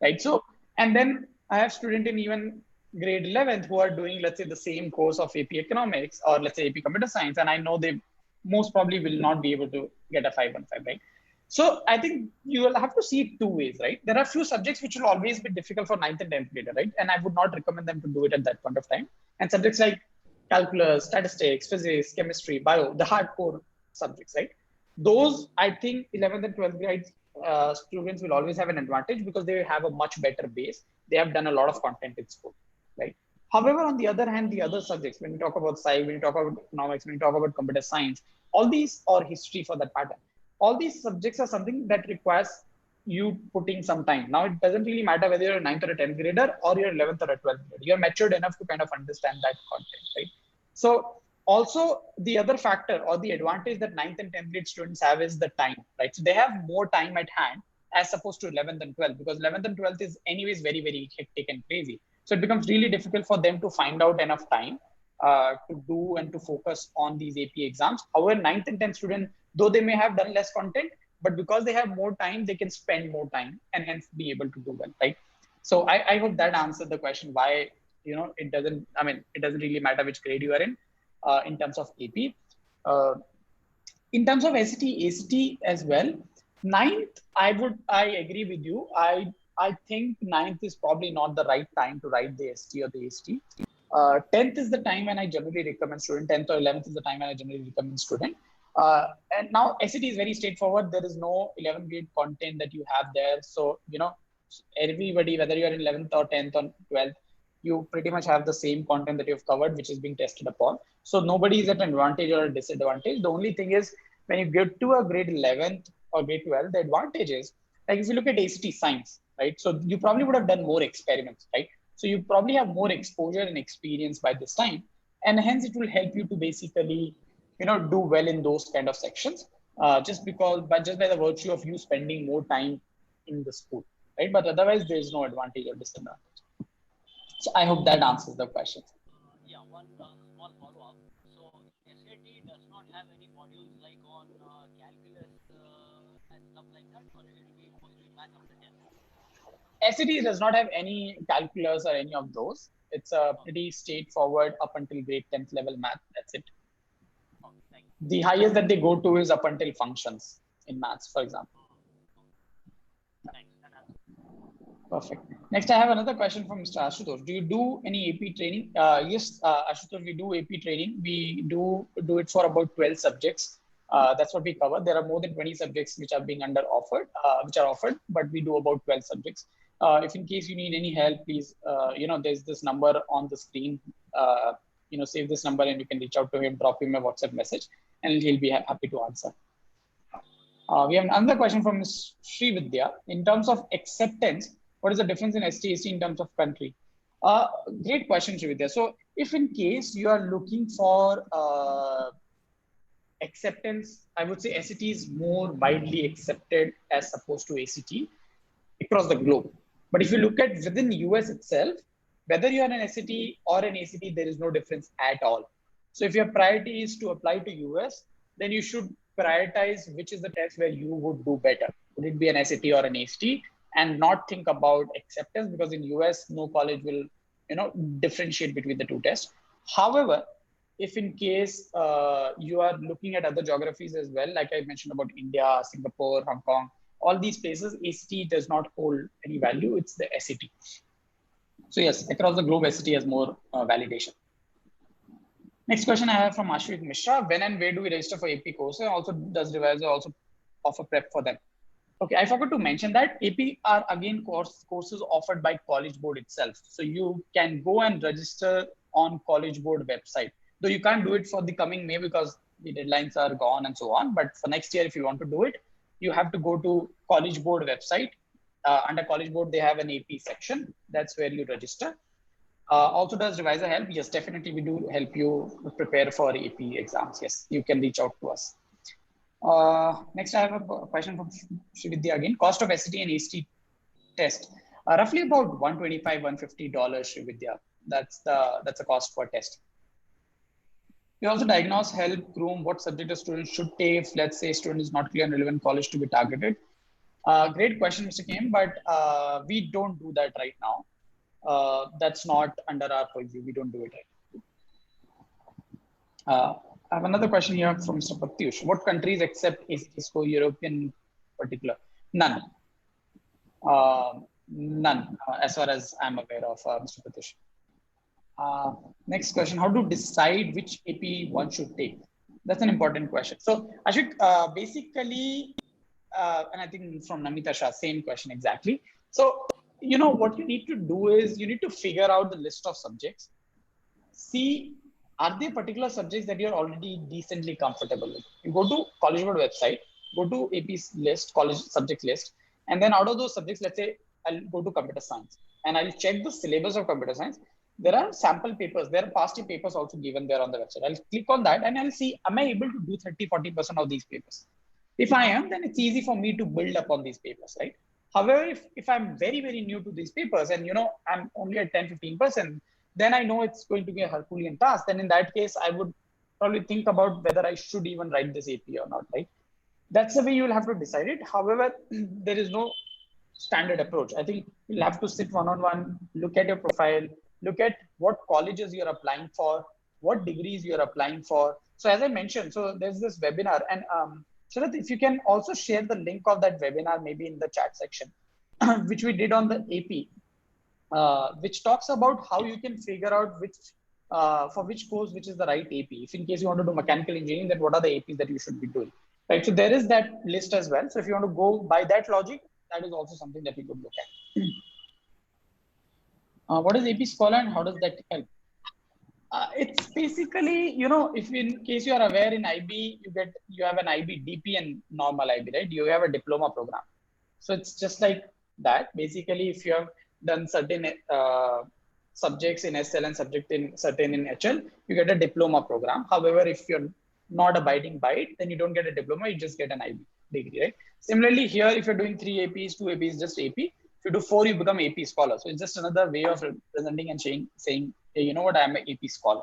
right? So, and then I have student in even grade 11th who are doing, let's say, the same course of AP economics or let's say AP computer science, and I know they most probably will not be able to get a 5 on 5, right? So I think you will have to see it 2 ways, right? There are few subjects which will always be difficult for 9th and 10th grader, right? And I would not recommend them to do it at that point of time. And subjects like calculus, statistics, physics, chemistry, bio, the hardcore subjects, right? Those, I think 11th and 12th grade students will always have an advantage because they have a much better base. They have done a lot of content in school, right? However, on the other hand, the other subjects, when we talk about science, when we talk about economics, when we talk about computer science, all these, or history for that matter, all these subjects are something that requires you putting some time. Now, it doesn't really matter whether you're a 9th or a 10th grader or you're 11th or a 12th grader. You're matured enough to kind of understand that content, right? So also the other factor or the advantage that 9th and 10th grade students have is the time, right? So they have more time at hand as opposed to 11th and 12th, because 11th and 12th is anyways very, very hectic and crazy. So it becomes really difficult for them to find out enough time to do and to focus on these AP exams. However, 9th and 10th students, though they may have done less content, but because they have more time, they can spend more time and hence be able to do well, right? So I hope that answered the question why, it doesn't really matter which grade you are in terms of AP. In terms of SAT, ACT as well, 9th, I agree with you. I think 9th is probably not the right time to write the ST or the ACT. 10th is the time when I generally recommend student. 10th or 11th is the time when I generally recommend student. And now SAT is very straightforward. There is no 11th grade content that you have there. So, everybody, whether you're in 11th or 10th or 12th, you pretty much have the same content that you've covered, which is being tested upon. So nobody is at an advantage or a disadvantage. The only thing is when you get to a grade 11th or grade 12th, the advantage is, like if you look at ACT science, right? So you probably would have done more experiments, right? So you probably have more exposure and experience by this time. And hence it will help you to basically, do well in those kind of sections, just by the virtue of you spending more time in the school, right? But otherwise there is no advantage or disadvantage. So I hope that answers the question. Yeah, one small follow-up. So SAT does not have any modules like on calculus and stuff like that, or it will be mostly math up to 10? SAT does not have any calculus or any of those. It's a pretty straightforward up until grade 10th level math. That's it. Okay, the highest that they go to is up until functions in maths, for example. thanks. Perfect. Next, I have another question from Mr. Ashutosh. Do you do any AP training? Yes, Ashutosh, we do AP training. We do it for about 12 subjects. That's what we cover. There are more than 20 subjects which are being offered, but we do about 12 subjects. If in case you need any help, please, there's this number on the screen. Save this number and you can reach out to him, drop him a WhatsApp message, and he'll be happy to answer. We have another question from Ms. Srividya. In terms of acceptance, what is the difference in ST in terms of country? Great question, Srividya. So if in case you are looking for acceptance, I would say SAT is more widely accepted as opposed to ACT across the globe. But if you look at within US itself, whether you are an SAT or an ACT, there is no difference at all. So if your priority is to apply to US, then you should prioritize which is the test where you would do better. Would it be an SAT or an ACT? And not think about acceptance, because in US, no college will differentiate between the two tests. However, if in case you are looking at other geographies as well, like I mentioned about India, Singapore, Hong Kong, all these places, ACT does not hold any value. It's the SAT. So yes, across the globe, SAT has more validation. Next question I have from Ashwin Mishra. When and where do we register for AP courses? Also, does ReWiser also offer prep for them? Okay, I forgot to mention that AP are again courses offered by College Board itself. So you can go and register on College Board website. Though you can't do it for the coming May because the deadlines are gone and so on. But for next year, if you want to do it, you have to go to College Board website. Under College Board, they have an AP section. That's where you register. Also, does ReWiser help? Yes, definitely we do help you prepare for AP exams. Yes, you can reach out to us. Next, I have a question from Srividya again. Cost of SAT and ACT test. Roughly about $125, $150, Srividya. That's the cost per test. We also diagnose, help, groom what subject a student should take if, let's say, student is not clear and relevant college to be targeted. Great question, Mr. Kim, but we don't do that right now. That's not under our purview. We don't do it right now. I have another question here from Mr. Pratyush. What countries accept ACT score, European in particular? None. None, as far as I'm aware of, Mr. Pratyush. Next question, how to decide which AP one should take? That's an important question. So I should basically, and I think from Namita Shah, same question exactly. So, what you need to do is you need to figure out the list of subjects. See, are there particular subjects that you're already decently comfortable with? You go to College Board website, go to AP's list, college subject list, and then out of those subjects, let's say I'll go to computer science and I'll check the syllabus of computer science. There are sample papers, there are past year papers also given there on the website. I'll click on that and I'll see, am I able to do 30-40% of these papers? If I am, then it's easy for me to build up on these papers, right? However, if I'm very, very new to these papers and, I'm only at 10-15%, then I know it's going to be a Herculean task. Then in that case, I would probably think about whether I should even write this AP or not, right? That's the way you will have to decide it. However, there is no standard approach. I think you'll have to sit one-on-one, look at your profile, look at what colleges you're applying for, what degrees you're applying for. So as I mentioned, so there's this webinar, and Sharath, if you can also share the link of that webinar, maybe in the chat section, which we did on the AP, which talks about how you can figure out for which course, which is the right AP. If in case you want to do mechanical engineering, then what are the APs that you should be doing, right? So there is that list as well. So if you want to go by that logic, that is also something that we could look at. What is AP Scholar and how does that help? It's basically, if in case you are aware in IB, you have an IB DP and normal IB, right? You have a diploma program. So it's just like that. Basically, if you have done certain subjects in SL and certain in HL, you get a diploma program. However, if you're not abiding by it, then you don't get a diploma, you just get an IB degree, right? Similarly, here, if you're doing 3 APs, 2 APs, just AP. If you do 4, you become AP Scholar. So it's just another way of representing and saying, hey, you know what, I'm an AP Scholar.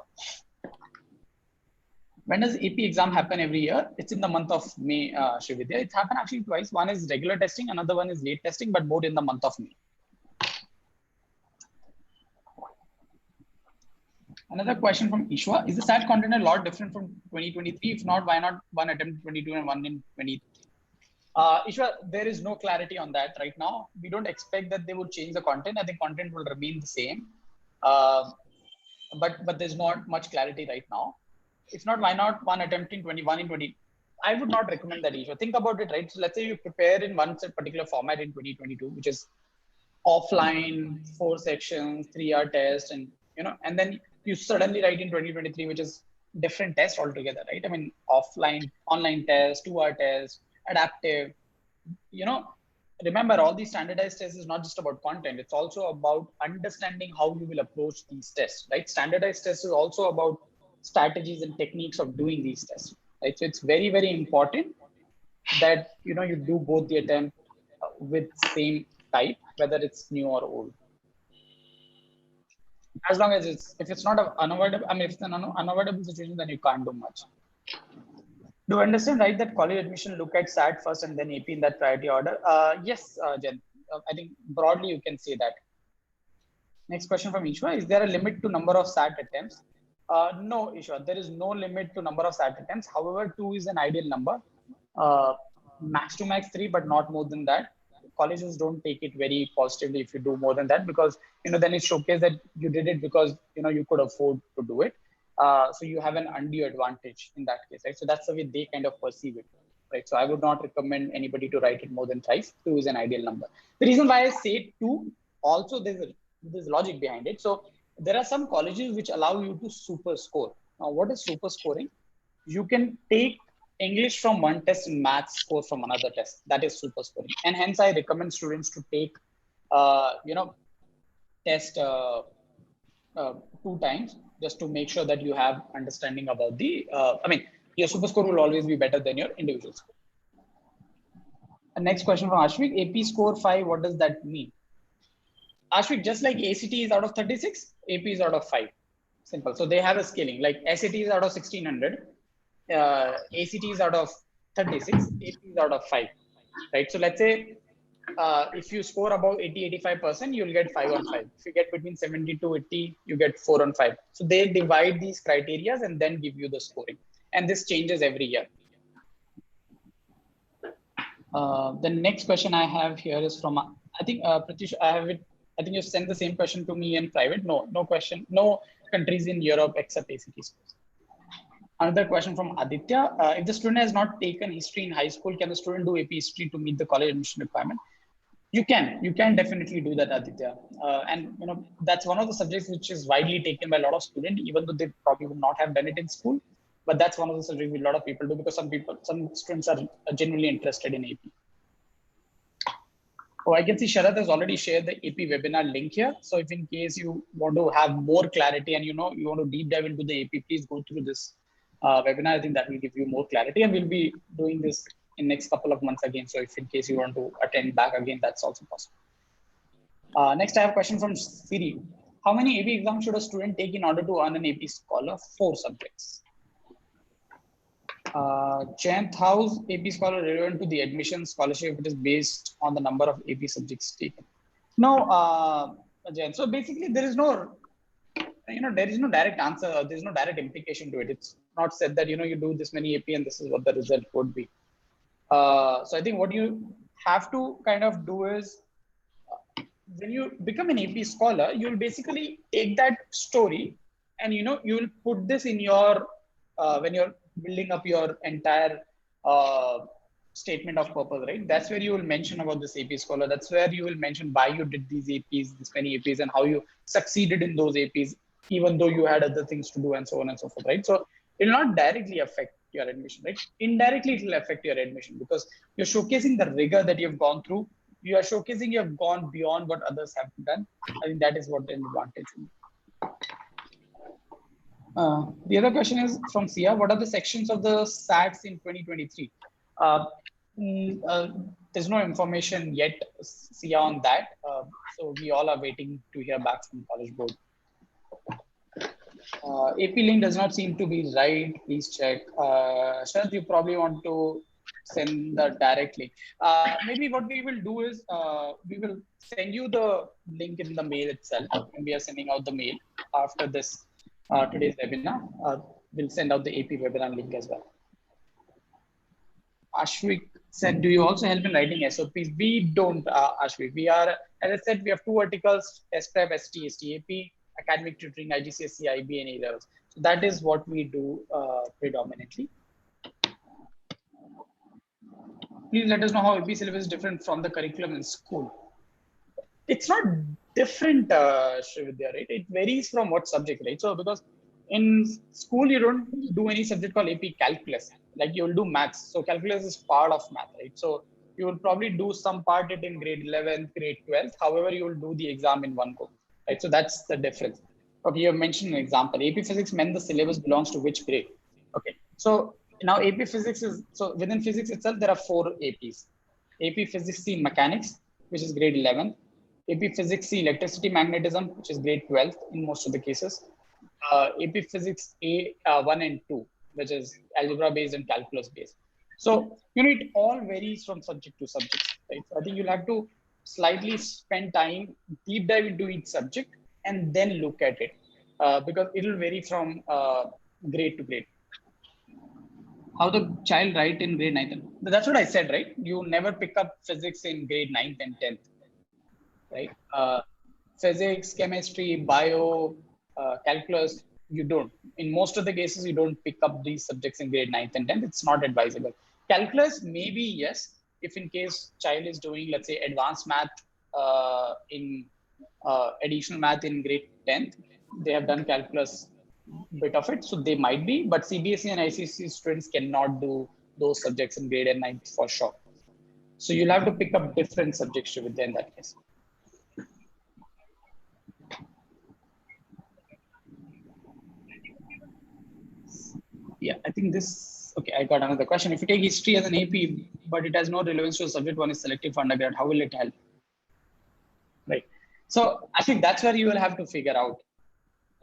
When does AP exam happen every year? It's in the month of May, Srividya. It's happened actually twice. One is regular testing, another one is late testing, but both in the month of May. Another question from Ishwa. Is the SAT content a lot different from 2023? If not, why not one attempt in 22 and one in 23? Ishwa, there is no clarity on that right now. We don't expect that they will change the content. I think content will remain the same. But there's not much clarity right now. If not, why not one attempt in 21 in 20? I would not recommend that, Ishwa. Think about it, right? So let's say you prepare in one particular format in 2022, which is offline 4 sections, 3-hour test, and and then you suddenly write in 2023, which is different test altogether, right? I mean, offline, online test, 2-hour test, adaptive. Remember, all these standardized tests is not just about content, it's also about understanding how you will approach these tests, right? Standardized tests is also about strategies and techniques of doing these tests, right? So it's very, very important that you do both the attempt with same type, whether it's new or old. As long as if it's not unavoidable, I mean, if it's an unavoidable situation, then you can't do much. Do you understand, right, that college admission look at SAT first and then AP in that priority order? Yes, Jen. I think broadly you can say that. Next question from Ishwa: is there a limit to number of SAT attempts? No, Ishwa, there is no limit to number of SAT attempts. However, 2 is an ideal number. Max to max 3, but not more than that. Colleges don't take it very positively if you do more than that, because then it showcases that you did it because you could afford to do it. So you have an undue advantage in that case, right? So that's the way they kind of perceive it, right? So I would not recommend anybody to write it more than 5. 2 is an ideal number. The reason why I say 2, also there's logic behind it. So there are some colleges which allow you to super score. Now, what is super scoring? You can take English from one test and maths score from another test. That is super scoring. And hence I recommend students to take, test 2 times, just to make sure that you have understanding about the, your super score will always be better than your individual score. The next question from Ashwik: AP score 5, what does that mean? Ashwik, just like ACT is out of 36, AP is out of 5. Simple. So they have a scaling, like SAT is out of 1600, ACT is out of 36, AP is out of 5, right? So let's say if you score above 80-85%, you'll get 5 on 5. If you get between 70 to 80, you get 4 on 5. So they divide these criteria and then give you the scoring. And this changes every year. The next question I have here is from, I think, Pratish, I have it. I think you sent the same question to me in private. No question. No countries in Europe except ACT scores. Another question from Aditya: if the student has not taken history in high school, can the student do AP history to meet the college admission requirement? You can definitely do that, Aditya. And that's one of the subjects which is widely taken by a lot of students, even though they probably would not have done it in school. But that's one of the subjects a lot of people do, because some students are genuinely interested in AP. Oh, I can see Sharath has already shared the AP webinar link here. So if in case you want to have more clarity and you want to deep dive into the AP, please go through this webinar. I think that will give you more clarity, and we'll be doing this in next couple of months again. So if in case you want to attend back again, that's also possible. Next, I have a question from Siri: how many AP exams should a student take in order to earn an AP scholar? 4 subjects. Jayant, how's AP scholar relevant to the admission scholarship if it is based on the number of AP subjects taken? No, Jayant. So basically, there is no direct answer. There is no direct implication to it. It's not said that you do this many AP and this is what the result would be. So I think what you have to kind of do is, when you become an AP scholar, you'll basically take that story and you'll put this in your when you're building up your entire statement of purpose, right? That's where you will mention about this AP scholar. That's where you will mention why you did these APs, this many APs, and how you succeeded in those APs, even though you had other things to do, and so on and so forth, right? So it will not directly affect your admission, right? Indirectly, it will affect your admission, because you're showcasing the rigor that you've gone through. You are showcasing you have gone beyond what others have done. I think that is what an advantage will be. The other question is from Sia: what are the sections of the SATs in 2023? There's no information yet, Sia, on that. So we all are waiting to hear back from College Board. AP link does not seem to be right. Please check. Sharath, you probably want to send the direct link. Maybe what we will do is we will send you the link in the mail itself, and we are sending out the mail after this today's webinar. We'll send out the AP webinar link as well. Ashwik said, do you also help in writing SOPs? We don't, Ashwik. We are, as I said, we have 2 verticals: test prep, ST, STAP, academic tutoring, IGCSE, IB, and A-levels. So that is what we do predominantly. Please let us know how AP syllabus is different from the curriculum in school. It's not different, Srividya, right? It varies from what subject, right? So because in school you don't do any subject called AP Calculus, like you will do maths. So calculus is part of math, right? So you will probably do some part it in grade 11th, grade 12th. However, you will do the exam in one go, right? So that's the difference. Okay, you have mentioned an example. AP Physics meant the syllabus belongs to which grade? Okay, so now AP Physics is, so within physics itself, there are four APs. AP Physics C Mechanics, which is grade 11th. AP Physics C Electricity Magnetism, which is grade 12th in most of the cases. AP Physics A 1 and 2, which is algebra based and calculus based. So, it all varies from subject to subject, right? So I think you'll have to slightly spend time, deep dive into each subject, and then look at it because it will vary from grade to grade. How the child write in grade 9th? That's what I said, right? You never pick up physics in grade 9th and 10th, right? Physics, chemistry, bio, calculus, you don't. In most of the cases, you don't pick up these subjects in grade 9th and 10th. It's not advisable. Calculus, maybe yes, if in case child is doing, let's say, advanced math in additional math in grade 10th, they have done calculus bit of it, so they might be, but CBSE and ICSE students cannot do those subjects in grade 9th for sure. So you'll have to pick up different subjects within that case. Yeah, I think this, okay, I got another question. If you take history as an AP, but it has no relevance to the subject one is selected for undergrad, how will it help? Right. So I think that's where you will have to figure out,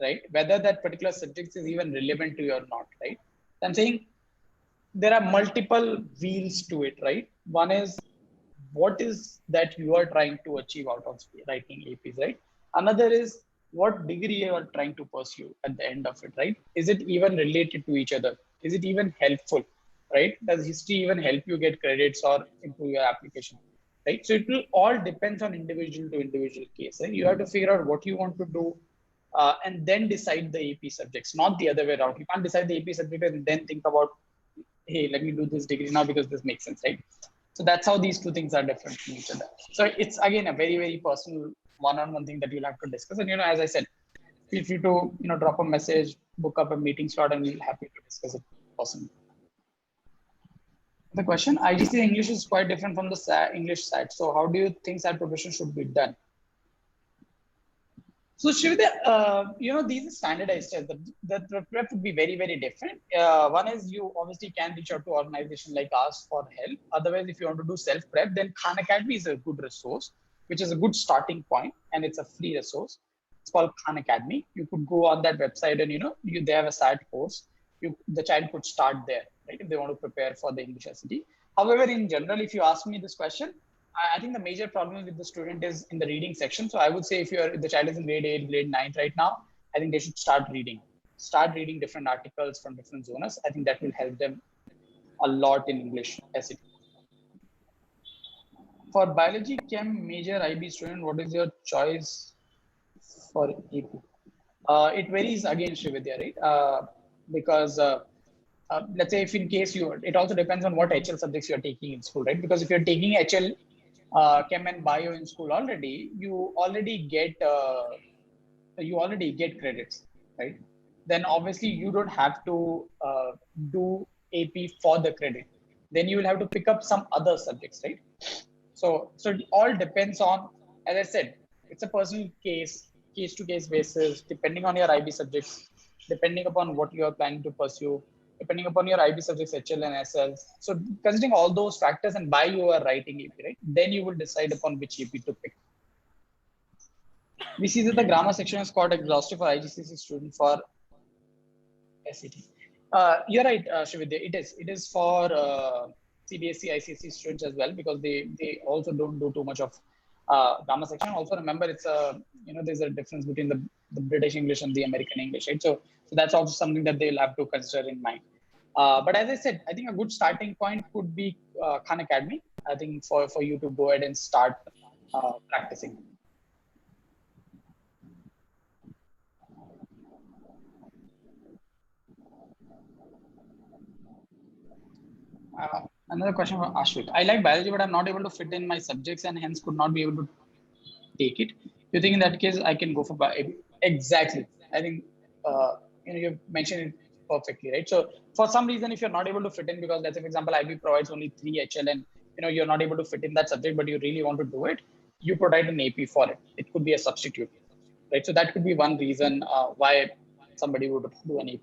right, whether that particular subject is even relevant to you or not, right? I'm saying there are multiple wheels to it, right? One is what is that you are trying to achieve out of writing APs, right? Another is what degree you are trying to pursue at the end of it, right? Is it even related to each other? Is it even helpful, right? Does history even help you get credits or improve your application, right? So it will all depends on individual to individual case. Right? You have to figure out what you want to do and then decide the AP subjects, not the other way around. You can't decide the AP subject and then think about, hey, let me do this degree now because this makes sense, right? So that's how these two things are different from each other. So it's again a very, very personal one-on-one thing that you'll have to discuss. And as I said, feel free to drop a message, book up a meeting slot, and we'll happy to discuss it personally. The question, IGC English is quite different from the English side. So how do you think that progression should be done? So Shivya, these are standardized tests. The prep would be very, very different. One is you obviously can reach out to organization like us for help. Otherwise, if you want to do self-prep, then Khan Academy is a good resource, which is a good starting point, and it's a free resource. It's called Khan Academy. You could go on that website and, they have a SAT course. The child could start there, right, if they want to prepare for the English SAT. However, in general, if you ask me this question, I think the major problem with the student is in the reading section. So I would say if the child is in grade 8, grade 9 right now, I think they should start reading. Start reading different articles from different zones. I think that will help them a lot in English SAT. For biology chem major IB student, what is your choice for AP? It varies again, Srividya, right? Because let's say if in case it also depends on what HL subjects you're taking in school, right? Because if you're taking HL, chem and bio in school already, you already get credits, right? Then obviously you don't have to do AP for the credit. Then you will have to pick up some other subjects, right? So it all depends on, as I said, it's a personal case to case basis, depending on your IB subjects, depending upon what you are planning to pursue, depending upon your IB subjects, HL and SL. So considering all those factors and by you are writing AP, right? Then you will decide upon which AP to pick. We see that the grammar section is quite exhaustive for IGCSE student for SAT. You're right, Shividya. It is for CBSE, ICSE students as well because they also don't do too much of grammar section. Also remember, it's there's a difference between the British English and the American English, right? So that's also something that they'll have to consider in mind. But as I said, I think a good starting point could be Khan Academy. I think for you to go ahead and start practicing. Another question for Ashwik. I like biology, but I'm not able to fit in my subjects and hence could not be able to take it. You think in that case I can go for AP? Exactly. I think you've mentioned it perfectly, right? So for some reason, if you're not able to fit in, because let's say for example, IB provides only 3 HL and you're not able to fit in that subject, but you really want to do it, you provide an AP for it. It could be a substitute, right? So that could be one reason why somebody would do an AP.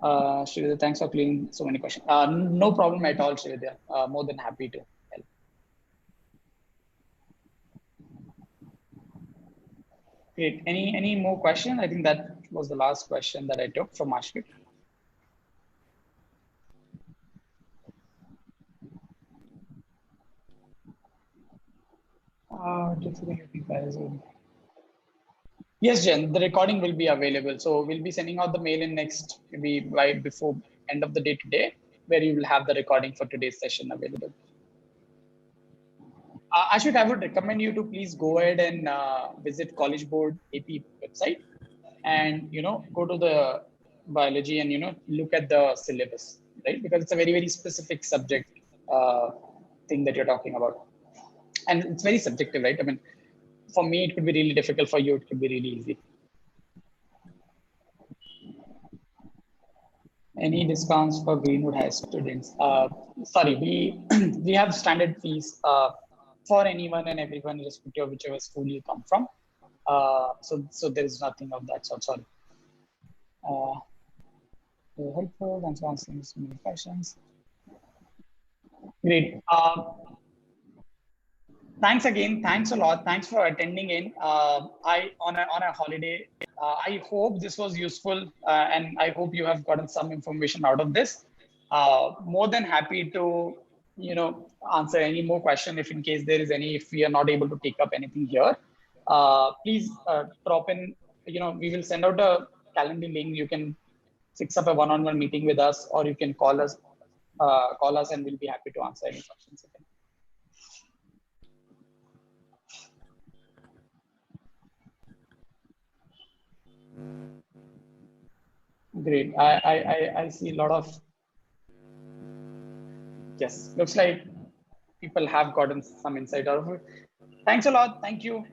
Srividya, thanks for clearing so many questions. No problem at all, Srividya. More than happy to help. Great. Any more question? I think that was the last question that I took from Ashik. Yes, Jen, the recording will be available. So we'll be sending out the mail in next, maybe right before end of the day today, where you will have the recording for today's session available. Ashik, I would recommend you to please go ahead and visit College Board AP website and, go to the biology and, look at the syllabus, right? Because it's a very, very specific subject thing that you're talking about. And it's very subjective, right? I mean, for me, it could be really difficult. For you, it could be really easy. Any discounts for Greenwood High students? Sorry, we have standard fees for anyone and everyone, irrespective of whichever school you come from. So there is nothing of that sort. Sorry. Very helpful. Thanks for answering so many questions. Great. Thanks again. Thanks a lot. Thanks for attending in. I on a holiday. I hope this was useful, and I hope you have gotten some information out of this. More than happy to answer any more question if in case there is any. If we are not able to take up anything here, please drop in. We will send out a calendar link. You can fix up a one-on-one meeting with us, or you can call us. And we'll be happy to answer any questions again. Great. I see a lot of, yes, looks like people have gotten some insight out of it. Thanks a lot. Thank you.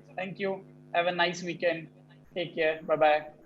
Have a nice weekend. Take care. Bye-bye.